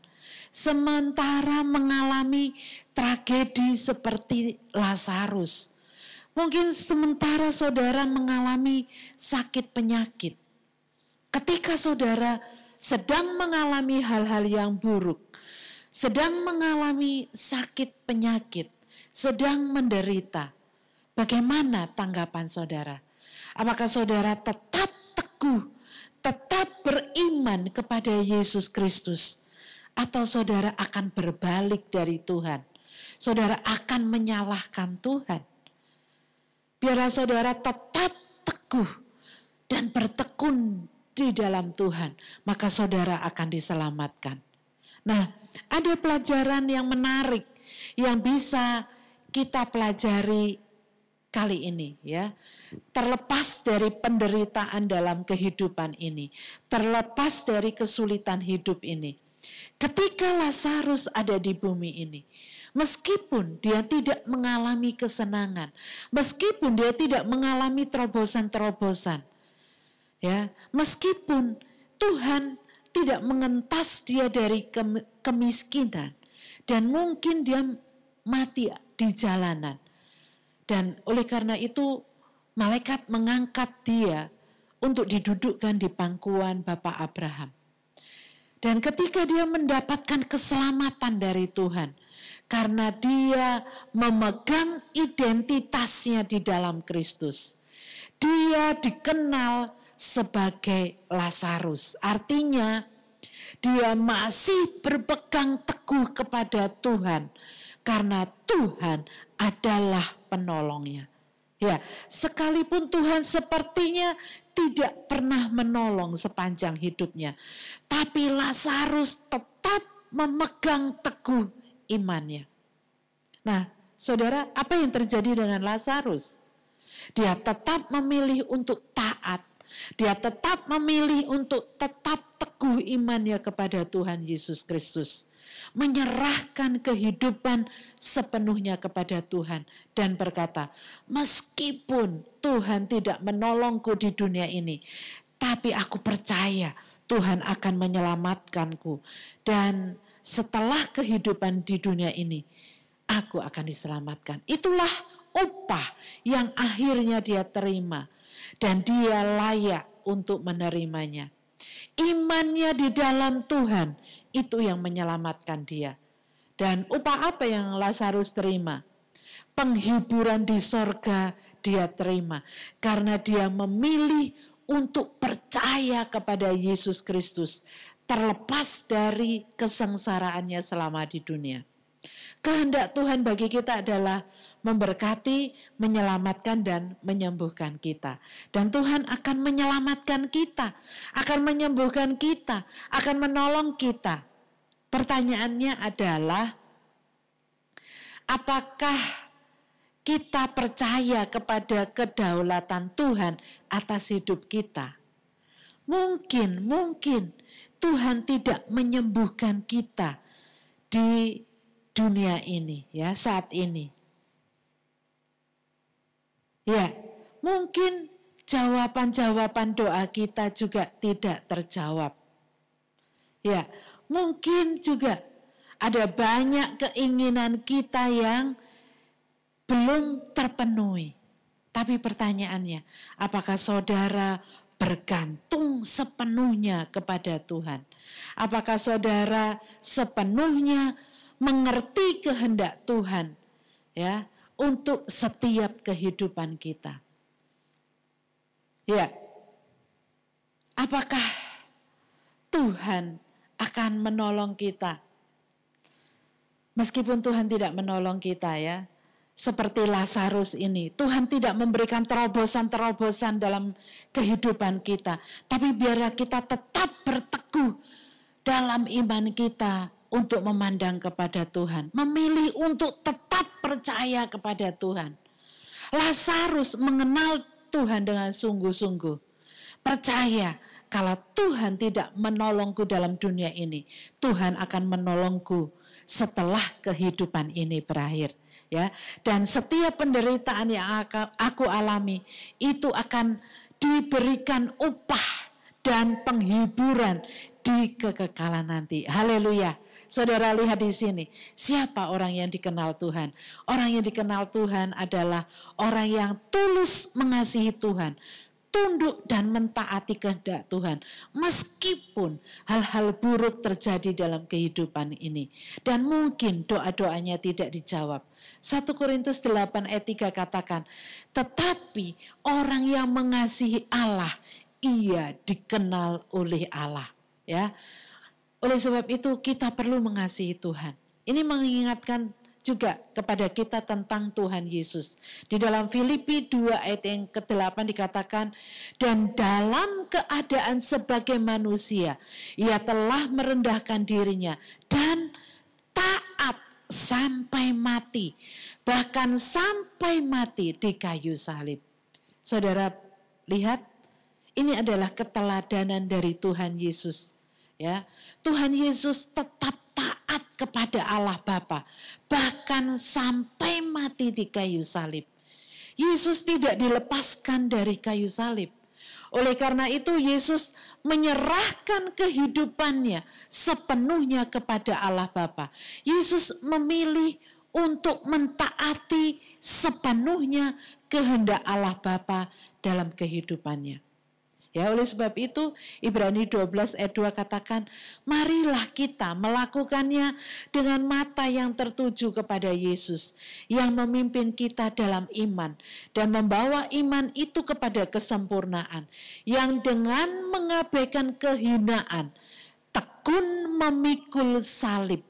sementara mengalami tragedi seperti Lazarus. Mungkin sementara saudara mengalami sakit penyakit. Ketika saudara sedang mengalami hal-hal yang buruk, sedang mengalami sakit penyakit, sedang menderita, bagaimana tanggapan saudara? Apakah saudara tetap teguh, tetap beriman kepada Yesus Kristus? Atau saudara akan berbalik dari Tuhan? Saudara akan menyalahkan Tuhan? Biarlah saudara tetap teguh dan bertekun di dalam Tuhan, maka saudara akan diselamatkan. Nah, ada pelajaran yang menarik yang bisa kita pelajari kali ini, ya. Terlepas dari penderitaan dalam kehidupan ini, terlepas dari kesulitan hidup ini. Ketika Lazarus ada di bumi ini, meskipun dia tidak mengalami kesenangan, meskipun dia tidak mengalami terobosan-terobosan, ya, meskipun Tuhan tidak mengentas dia dari kemiskinan, dan mungkin dia mati di jalanan. Dan oleh karena itu, malaikat mengangkat dia untuk didudukkan di pangkuan Bapak Abraham. Dan ketika dia mendapatkan keselamatan dari Tuhan, karena dia memegang identitasnya di dalam Kristus, dia dikenal sebagai Lazarus. Artinya, dia masih berpegang teguh kepada Tuhan, karena Tuhan adalah penolongnya. Ya, sekalipun Tuhan sepertinya tidak pernah menolong sepanjang hidupnya, tapi Lazarus tetap memegang teguh imannya. Nah, saudara, apa yang terjadi dengan Lazarus? Dia tetap memilih untuk taat. Dia tetap memilih untuk tetap teguh imannya kepada Tuhan Yesus Kristus. Menyerahkan kehidupan sepenuhnya kepada Tuhan dan berkata, meskipun Tuhan tidak menolongku di dunia ini, tapi aku percaya Tuhan akan menyelamatkanku. Dan setelah kehidupan di dunia ini, aku akan diselamatkan. Itulah upah yang akhirnya dia terima dan dia layak untuk menerimanya. Imannya di dalam Tuhan itu yang menyelamatkan dia. Dan upah apa yang Lazarus terima? Penghiburan di sorga dia terima karena dia memilih untuk percaya kepada Yesus Kristus terlepas dari kesengsaraannya selama di dunia. Kehendak Tuhan bagi kita adalah memberkati, menyelamatkan dan menyembuhkan kita. Dan Tuhan akan menyelamatkan kita, akan menyembuhkan kita, akan menolong kita. Pertanyaannya adalah, apakah kita percaya kepada kedaulatan Tuhan atas hidup kita? Mungkin Tuhan tidak menyembuhkan kita di dunia ini, ya, saat ini. Ya, mungkin jawaban-jawaban doa kita juga tidak terjawab. Ya, mungkin juga ada banyak keinginan kita yang belum terpenuhi. Tapi pertanyaannya, apakah saudara bergantung sepenuhnya kepada Tuhan? Apakah saudara sepenuhnya mengerti kehendak Tuhan, ya, untuk setiap kehidupan kita? Ya, apakah Tuhan akan menolong kita? Meskipun Tuhan tidak menolong kita, ya, seperti Lazarus ini, Tuhan tidak memberikan terobosan-terobosan dalam kehidupan kita. Tapi biarlah kita tetap berteguh dalam iman kita untuk memandang kepada Tuhan. Memilih untuk tetap percaya kepada Tuhan. Lazarus mengenal Tuhan dengan sungguh-sungguh. Percaya kalau Tuhan tidak menolongku dalam dunia ini, Tuhan akan menolongku setelah kehidupan ini berakhir. Ya, dan setiap penderitaan yang aku alami itu akan diberikan upah dan penghiburan di kekekalan nanti. Haleluya. Saudara lihat di sini, siapa orang yang dikenal Tuhan? Orang yang dikenal Tuhan adalah orang yang tulus mengasihi Tuhan, tunduk dan mentaati kehendak Tuhan, meskipun hal-hal buruk terjadi dalam kehidupan ini. Dan mungkin doa-doanya tidak dijawab. 1 Korintus 8 ayat 3 katakan, tetapi orang yang mengasihi Allah, ia dikenal oleh Allah. Ya, oleh sebab itu kita perlu mengasihi Tuhan. Ini mengingatkan juga kepada kita tentang Tuhan Yesus. Di dalam Filipi 2 ayat yang ke-8 dikatakan, dan dalam keadaan sebagai manusia, ia telah merendahkan dirinya dan taat sampai mati, bahkan sampai mati di kayu salib. Saudara lihat, ini adalah keteladanan dari Tuhan Yesus. Ya, Tuhan Yesus tetap taat kepada Allah Bapa, bahkan sampai mati di kayu salib. Yesus tidak dilepaskan dari kayu salib. Oleh karena itu Yesus menyerahkan kehidupannya sepenuhnya kepada Allah Bapa. Yesus memilih untuk mentaati sepenuhnya kehendak Allah Bapa dalam kehidupannya. Ya, oleh sebab itu Ibrani 12 ayat 2 katakan, marilah kita melakukannya dengan mata yang tertuju kepada Yesus yang memimpin kita dalam iman dan membawa iman itu kepada kesempurnaan, yang dengan mengabaikan kehinaan tekun memikul salib,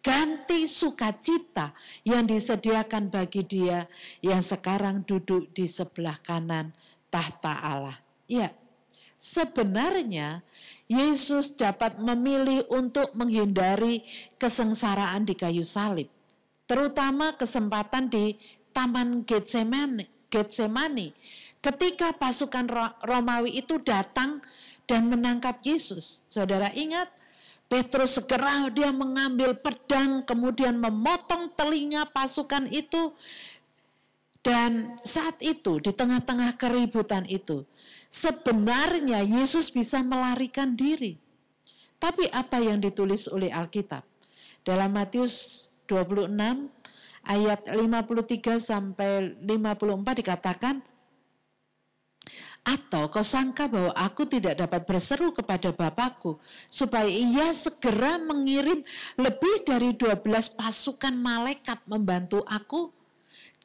ganti sukacita yang disediakan bagi Dia yang sekarang duduk di sebelah kanan tahta Allah. Ya, sebenarnya Yesus dapat memilih untuk menghindari kesengsaraan di kayu salib, terutama kesempatan di Taman Getsemani ketika pasukan Romawi itu datang dan menangkap Yesus. Saudara ingat, Petrus segera dia mengambil pedang kemudian memotong telinga pasukan itu. Dan saat itu di tengah-tengah keributan itu sebenarnya Yesus bisa melarikan diri. Tapi apa yang ditulis oleh Alkitab? Dalam Matius 26 ayat 53 sampai 54 dikatakan, atau kau sangka bahwa aku tidak dapat berseru kepada Bapakku supaya ia segera mengirim lebih dari 12 pasukan malaikat membantu aku?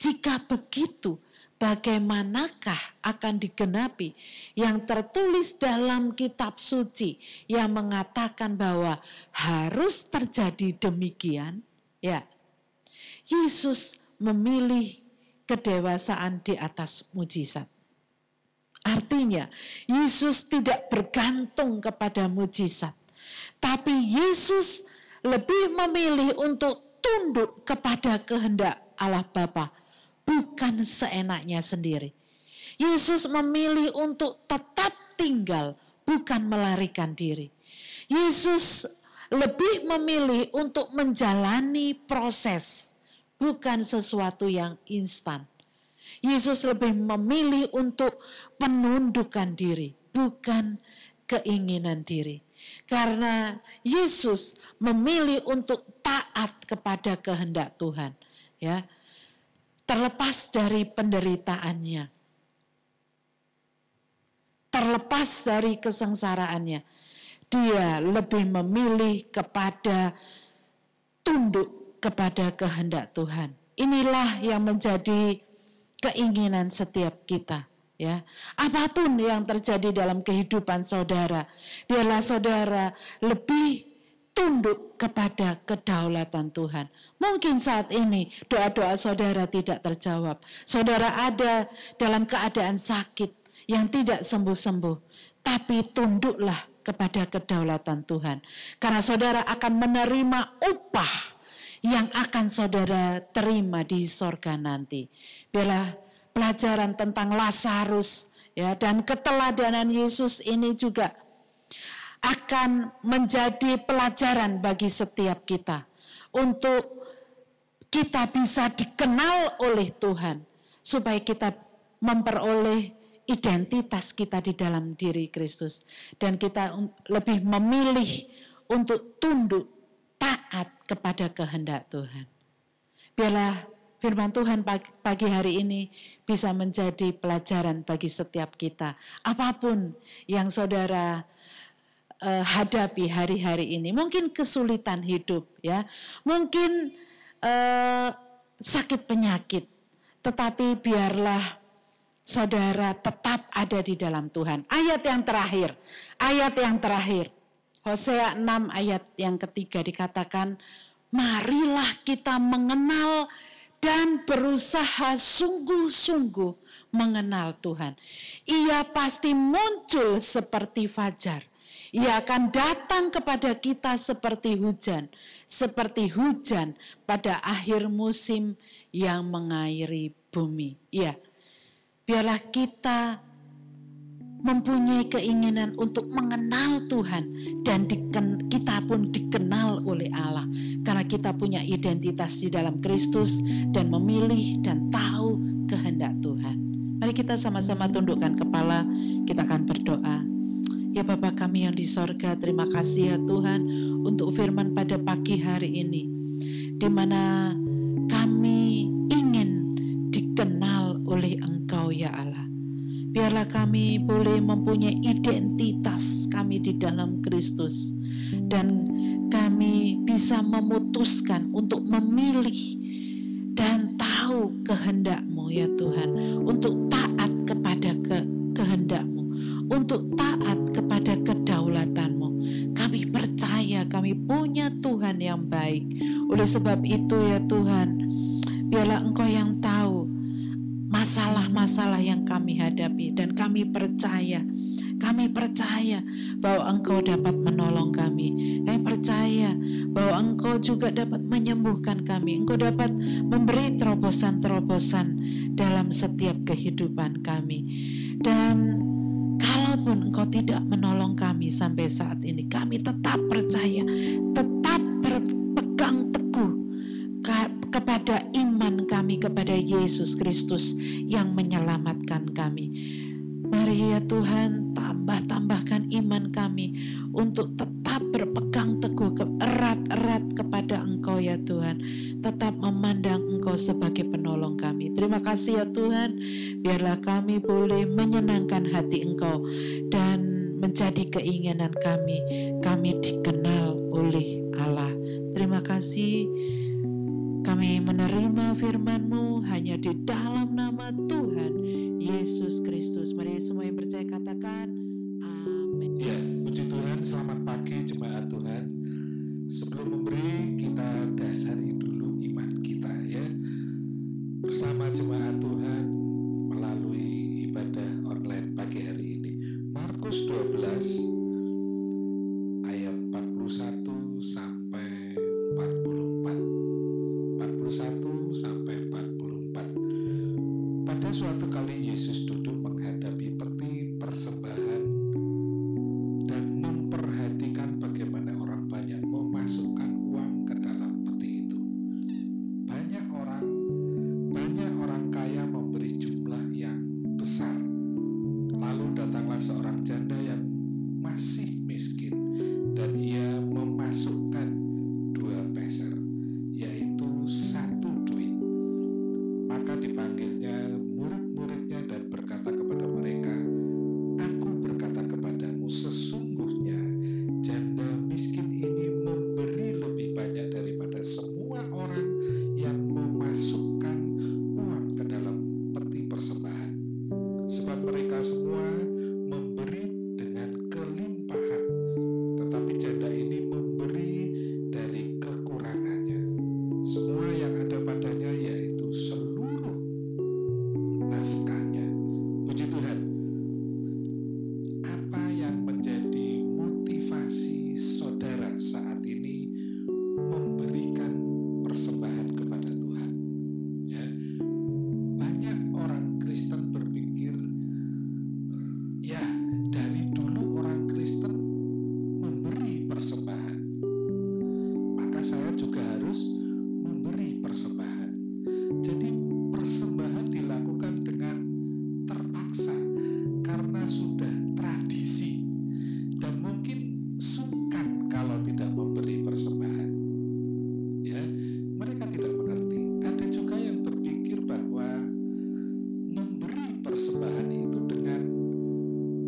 Jika begitu, bagaimanakah akan digenapi yang tertulis dalam kitab suci yang mengatakan bahwa harus terjadi demikian? Ya, Yesus memilih kedewasaan di atas mujizat. Artinya, Yesus tidak bergantung kepada mujizat, tapi Yesus lebih memilih untuk tunduk kepada kehendak Allah Bapa, bukan seenaknya sendiri. Yesus memilih untuk tetap tinggal, bukan melarikan diri. Yesus lebih memilih untuk menjalani proses, bukan sesuatu yang instan. Yesus lebih memilih untuk penundukan diri, bukan keinginan diri. Karena Yesus memilih untuk taat kepada kehendak Tuhan, ya. Terlepas dari penderitaannya, terlepas dari kesengsaraannya, dia lebih memilih kepada tunduk kepada kehendak Tuhan. Inilah yang menjadi keinginan setiap kita, ya. Apapun yang terjadi dalam kehidupan saudara, biarlah saudara lebih tunduk kepada kedaulatan Tuhan. Mungkin saat ini doa-doa saudara tidak terjawab. Saudara ada dalam keadaan sakit yang tidak sembuh-sembuh, tapi tunduklah kepada kedaulatan Tuhan. Karena saudara akan menerima upah yang akan saudara terima di sorga nanti. Biarlah pelajaran tentang Lazarus, ya, dan keteladanan Yesus ini juga akan menjadi pelajaran bagi setiap kita untuk kita bisa dikenal oleh Tuhan, supaya kita memperoleh identitas kita di dalam diri Kristus, dan kita lebih memilih untuk tunduk taat kepada kehendak Tuhan. Biarlah firman Tuhan pagi hari ini bisa menjadi pelajaran bagi setiap kita. Apapun yang saudara hadapi hari-hari ini, mungkin kesulitan hidup, ya, mungkin sakit penyakit, tetapi biarlah saudara tetap ada di dalam Tuhan. Ayat yang terakhir, Hosea 6 ayat yang ketiga dikatakan, marilah kita mengenal dan berusaha sungguh-sungguh mengenal Tuhan. Ia pasti muncul seperti fajar. Ia akan datang kepada kita seperti hujan pada akhir musim yang mengairi bumi. Ya, biarlah kita mempunyai keinginan untuk mengenal Tuhan, dan kita pun dikenal oleh Allah karena kita punya identitas di dalam Kristus dan memilih dan tahu kehendak Tuhan. Mari kita sama-sama tundukkan kepala, kita akan berdoa. Ya Bapa kami yang di sorga, terima kasih ya Tuhan untuk firman pada pagi hari ini, di mana kami ingin dikenal oleh Engkau ya Allah. Biarlah kami boleh mempunyai identitas kami di dalam Kristus, dan kami bisa memutuskan untuk memilih dan tahu kehendak-Mu ya Tuhan, untuk taat kepada kehendak-Mu, untuk taat kepada kedaulatan-Mu. Kami percaya kami punya Tuhan yang baik. Oleh sebab itu ya Tuhan, biarlah Engkau yang tahu masalah-masalah yang kami hadapi, dan kami percaya bahwa Engkau dapat menolong kami. Kami percaya bahwa Engkau juga dapat menyembuhkan kami. Engkau dapat memberi terobosan-terobosan dalam setiap kehidupan kami. Dan kalaupun Engkau tidak menolong kami sampai saat ini, kami tetap percaya, tetap berpegang teguh kepada iman kami kepada Yesus Kristus yang menyelamatkan kami. Mari ya Tuhan, tambahkan iman kami untuk tetap berpegang teguh erat-erat kepada Engkau ya Tuhan. Tetap memandang Engkau sebagai penolong kami. Terima kasih ya Tuhan, biarlah kami boleh menyenangkan hati Engkau dan menjadi keinginan kami dikenal oleh Allah. Terima kasih, kami menerima firman-Mu hanya di dalam nama Tuhan Yesus Kristus. Mari semua yang percaya katakan amin. Ya, puji Tuhan, selamat pagi jemaat Tuhan. Sebelum memberi, kita dasari dulu iman kita ya. Bersama jemaat Tuhan melalui ibadah online pagi hari ini. Markus 12 ayat 41 sampai 44. 41 sampai 44. Pada suatu kali Yesus duduk menghadapi peti persembahan dan memperhatikan bagaimana orang banyak memasukkan uang ke dalam peti itu. Banyak orang kaya memberi jumlah yang besar. Lalu datanglah seorang janda yang masih miskin dan ia memasukkan 2 peser, yaitu 1 duit. Maka dipanggilnya murid-muridnya dan berkata kepada mereka, "Aku berkata kepadamu, sesungguhnya janda miskin ini memberi lebih banyak daripada semua orang yang memasukkan uang ke dalam peti persembahan. Sebab mereka semua memberi dengan kelimpahan, tetapi janda ini memberi dari kekurangannya. Semua yang ada padanya yaitu seluruh nafkahnya." Puji Tuhan. Apa yang menjadi motivasi saudara saat ini memberikan persembahan kepada Tuhan? Ya, banyak orang Kristen berpikir, ya dari dulu orang Kristen memberi persembahan, maka saya juga harus memberi persembahan. Jadi persembahan dilakukan dengan terpaksa karena sudah tradisi dan mungkin sungkan kalau tidak memberi persembahan. Ya, mereka tidak mengerti. Ada juga yang berpikir bahwa memberi persembahan itu dengan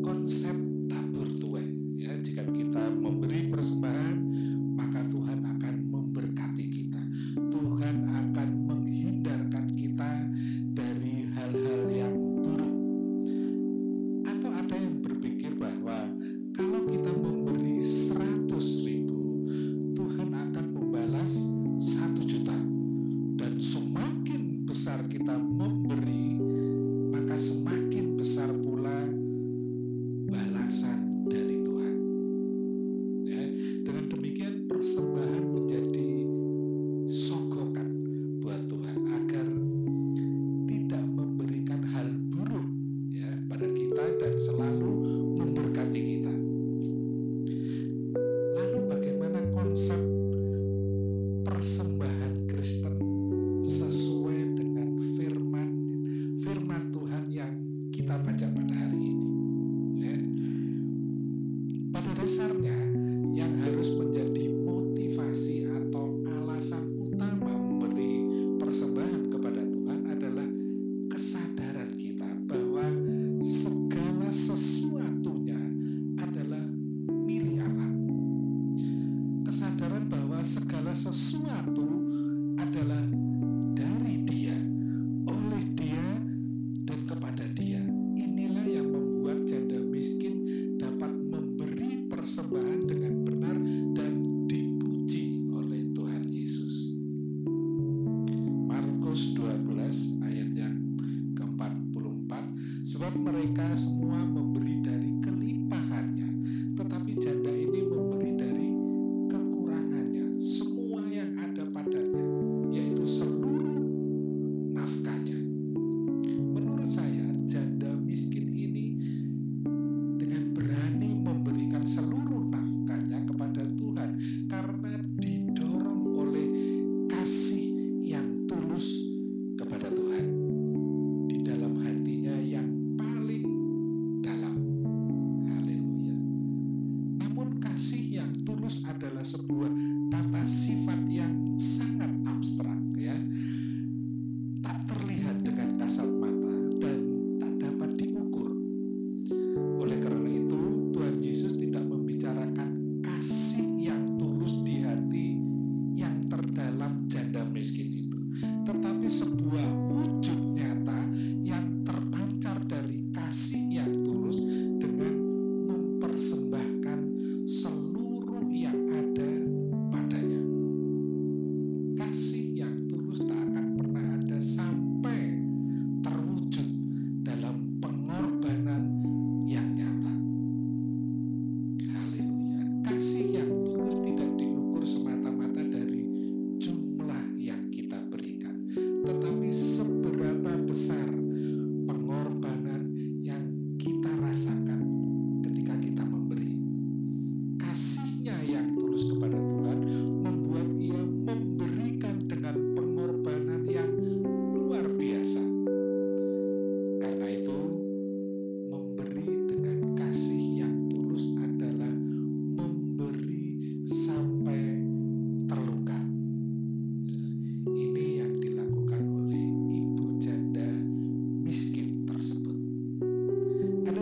konsep tabur tuai. Ya, jika kita memberi persembahan, maka Tuhan akan memberkati kita. Tuhan akan menghindarkan kita dari hal-hal yang buruk. Atau ada yang berpikir bahwa kalau kita memberi 100.000, Tuhan akan membalas 1 juta. Dan semakin besar kita memberi, maka semakin besar pula balasan dari Tuhan. Ya, dengan demikian persembahan menjadi sogokan buat Tuhan agar tidak memberikan hal buruk ya pada kita dan selalu memberkati kita. Lalu bagaimana konsep persembahan Kristen sesuai dengan firman Tuhan yang kita baca pada hari ini? Ya. Pada dasarnya yang harus menjadi motivasi atau alasan utama memberi persembahan kepada Tuhan adalah kesadaran kita bahwa segala sesuatunya adalah milik Allah. Kesadaran bahwa segala sesuatu adalah dari Dia, oleh Dia, dan kepada Dia. Inilah yang membuat janda miskin dapat memberi persembahan dengan benar dan dipuji oleh Tuhan Yesus. Markus 12 ayat yang ke-44, sebab mereka semua memberi dari kelimpahannya, tetapi janda ini memberi dari kekurangannya, semua yang ada padanya, yaitu seluruh nafkahnya. Menurut saya, janda miskin ini dengan berani memberikan seluruh nafkahnya kepada Tuhan karena didorong oleh kasih yang tulus kepada Tuhan di dalam hatinya yang paling dalam.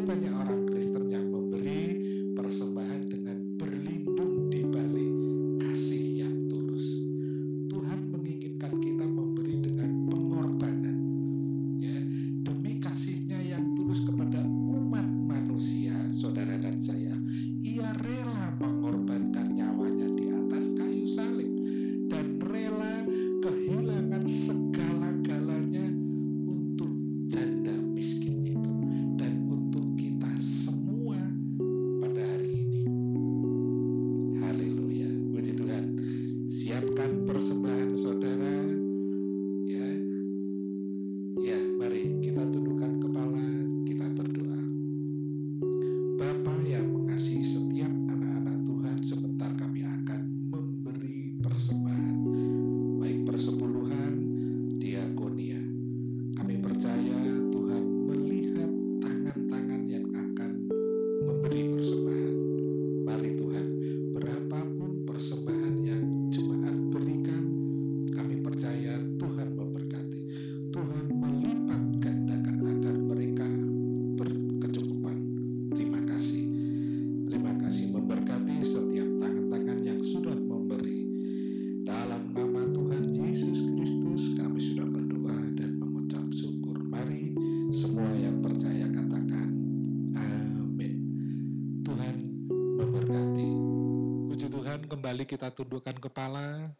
banyak orang Kristen yang memberi persembahan dengan berlindung di balik kasih yang tulus. Tuhan menginginkan kita memberi dengan pengorbanan, ya, demi kasihnya yang tulus kepada umat manusia, saudara dan saya. Ia rela mengorbankan nyawanya di atas kayu salib dan rela kehilangan segala-galanya untuk janda miskin itu dan untuk kita semua pada hari ini. Haleluya, puji Tuhan. Siapkan persembahan saudara, ya. Ya, mari kita tundukkan kepala, kita berdoa. Bapa yang mengasihi setiap anak-anak Tuhan, sebentar kami akan memberi persembahan, baik persepuluhan, diakonia. Kami percaya Tuhan melihat tangan-tangan yang akan memberi persembahan. Mari Tuhan, berapapun persembahan yang jemaat berikan, kami percaya Tuhan memberkati. Tuhan melipat gandakan agar mereka berkecukupan. Terima kasih. Terima kasih, memberkati setiap tangan-tangan yang sudah memberi. Dalam nama Tuhan Yesus Kristus kami sudah berdoa dan mengucap syukur. Mari semua yang percaya katakan amin. Tuhan memberkati. Puji Tuhan, kembali kita tundukkan kepala.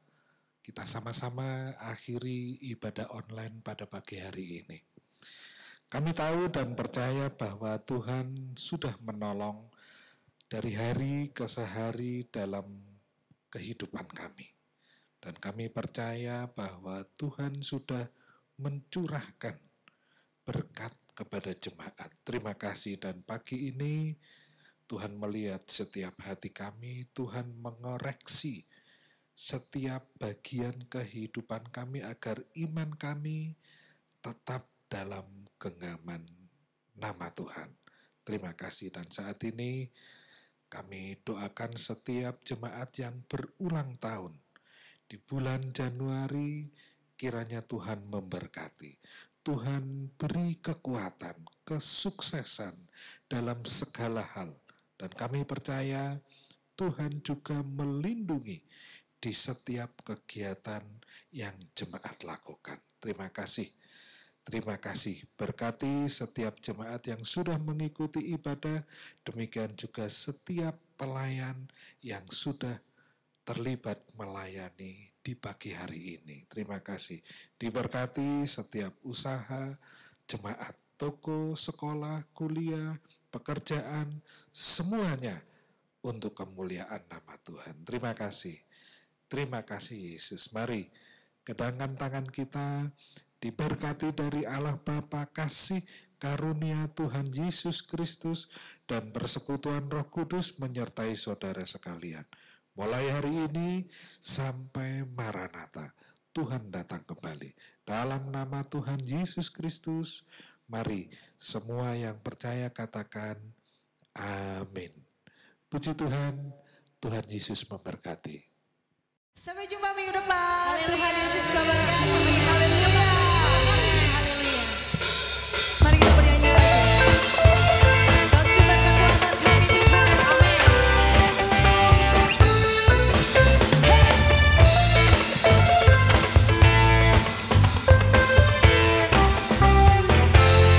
Kita sama-sama akhiri ibadah online pada pagi hari ini. Kami tahu dan percaya bahwa Tuhan sudah menolong dari hari ke hari dalam kehidupan kami. Dan kami percaya bahwa Tuhan sudah mencurahkan berkat kepada jemaat. Terima kasih, dan pagi ini Tuhan melihat setiap hati kami, Tuhan mengoreksi setiap bagian kehidupan kami agar iman kami tetap dalam genggaman nama Tuhan. Terima kasih, dan saat ini kami doakan setiap jemaat yang berulang tahun di bulan Januari, kiranya Tuhan memberkati. Tuhan beri kekuatan, kesuksesan dalam segala hal. Dan kami percaya Tuhan juga melindungi di setiap kegiatan yang jemaat lakukan. Terima kasih. Terima kasih. Berkati setiap jemaat yang sudah mengikuti ibadah, demikian juga setiap pelayan yang sudah terlibat melayani di pagi hari ini. Terima kasih. Diberkati setiap usaha, jemaat, toko, sekolah, kuliah, pekerjaan, semuanya untuk kemuliaan nama Tuhan. Terima kasih. Terima kasih Yesus. Mari kedangkan tangan kita, diberkati dari Allah Bapa, kasih karunia Tuhan Yesus Kristus, dan persekutuan Roh Kudus menyertai saudara sekalian. Mulai hari ini sampai Maranatha, Tuhan datang kembali. Dalam nama Tuhan Yesus Kristus, mari semua yang percaya katakan amin. Puji Tuhan, Tuhan Yesus memberkati. Sampai jumpa minggu depan. Haleluya. Tuhan Yesus memberkati. Haleluya. Haleluya. Mari kita bernyanyi lagi. Kau simpan kekuatan kami Tuhan. Amin.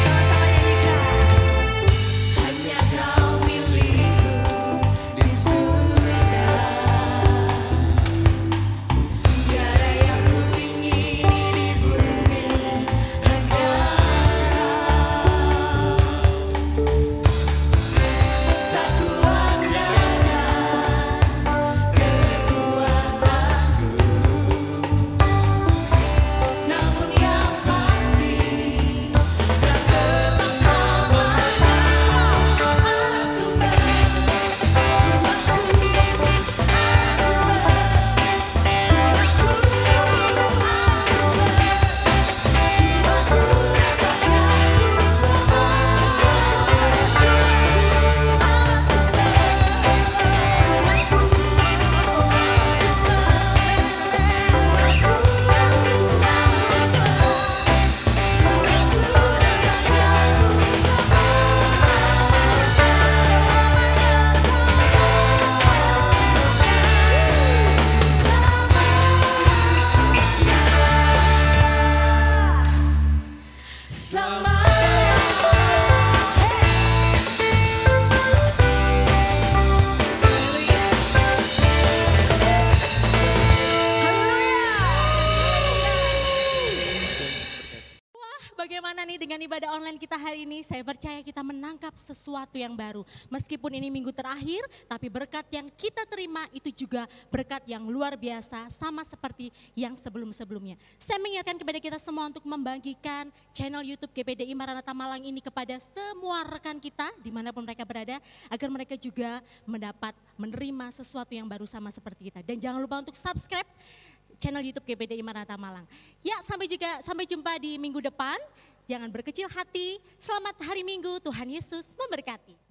Sama-sama nyanyikan. Hanya kau milikku di surga. Tiada yang ku ingini di bumi. Bagaimana nih dengan ibadah online kita hari ini? Saya percaya kita menangkap sesuatu yang baru. Meskipun ini minggu terakhir, tapi berkat yang kita terima itu juga berkat yang luar biasa, sama seperti yang sebelum-sebelumnya. Saya mengingatkan kepada kita semua untuk membagikan channel YouTube GPDI Maranatha Malang ini kepada semua rekan kita, dimanapun mereka berada, agar mereka juga mendapat menerima sesuatu yang baru sama seperti kita. Dan jangan lupa untuk subscribe channel YouTube GPDI Maranatha Malang. Ya, sampai jumpa di minggu depan. Jangan berkecil hati. Selamat hari Minggu, Tuhan Yesus memberkati.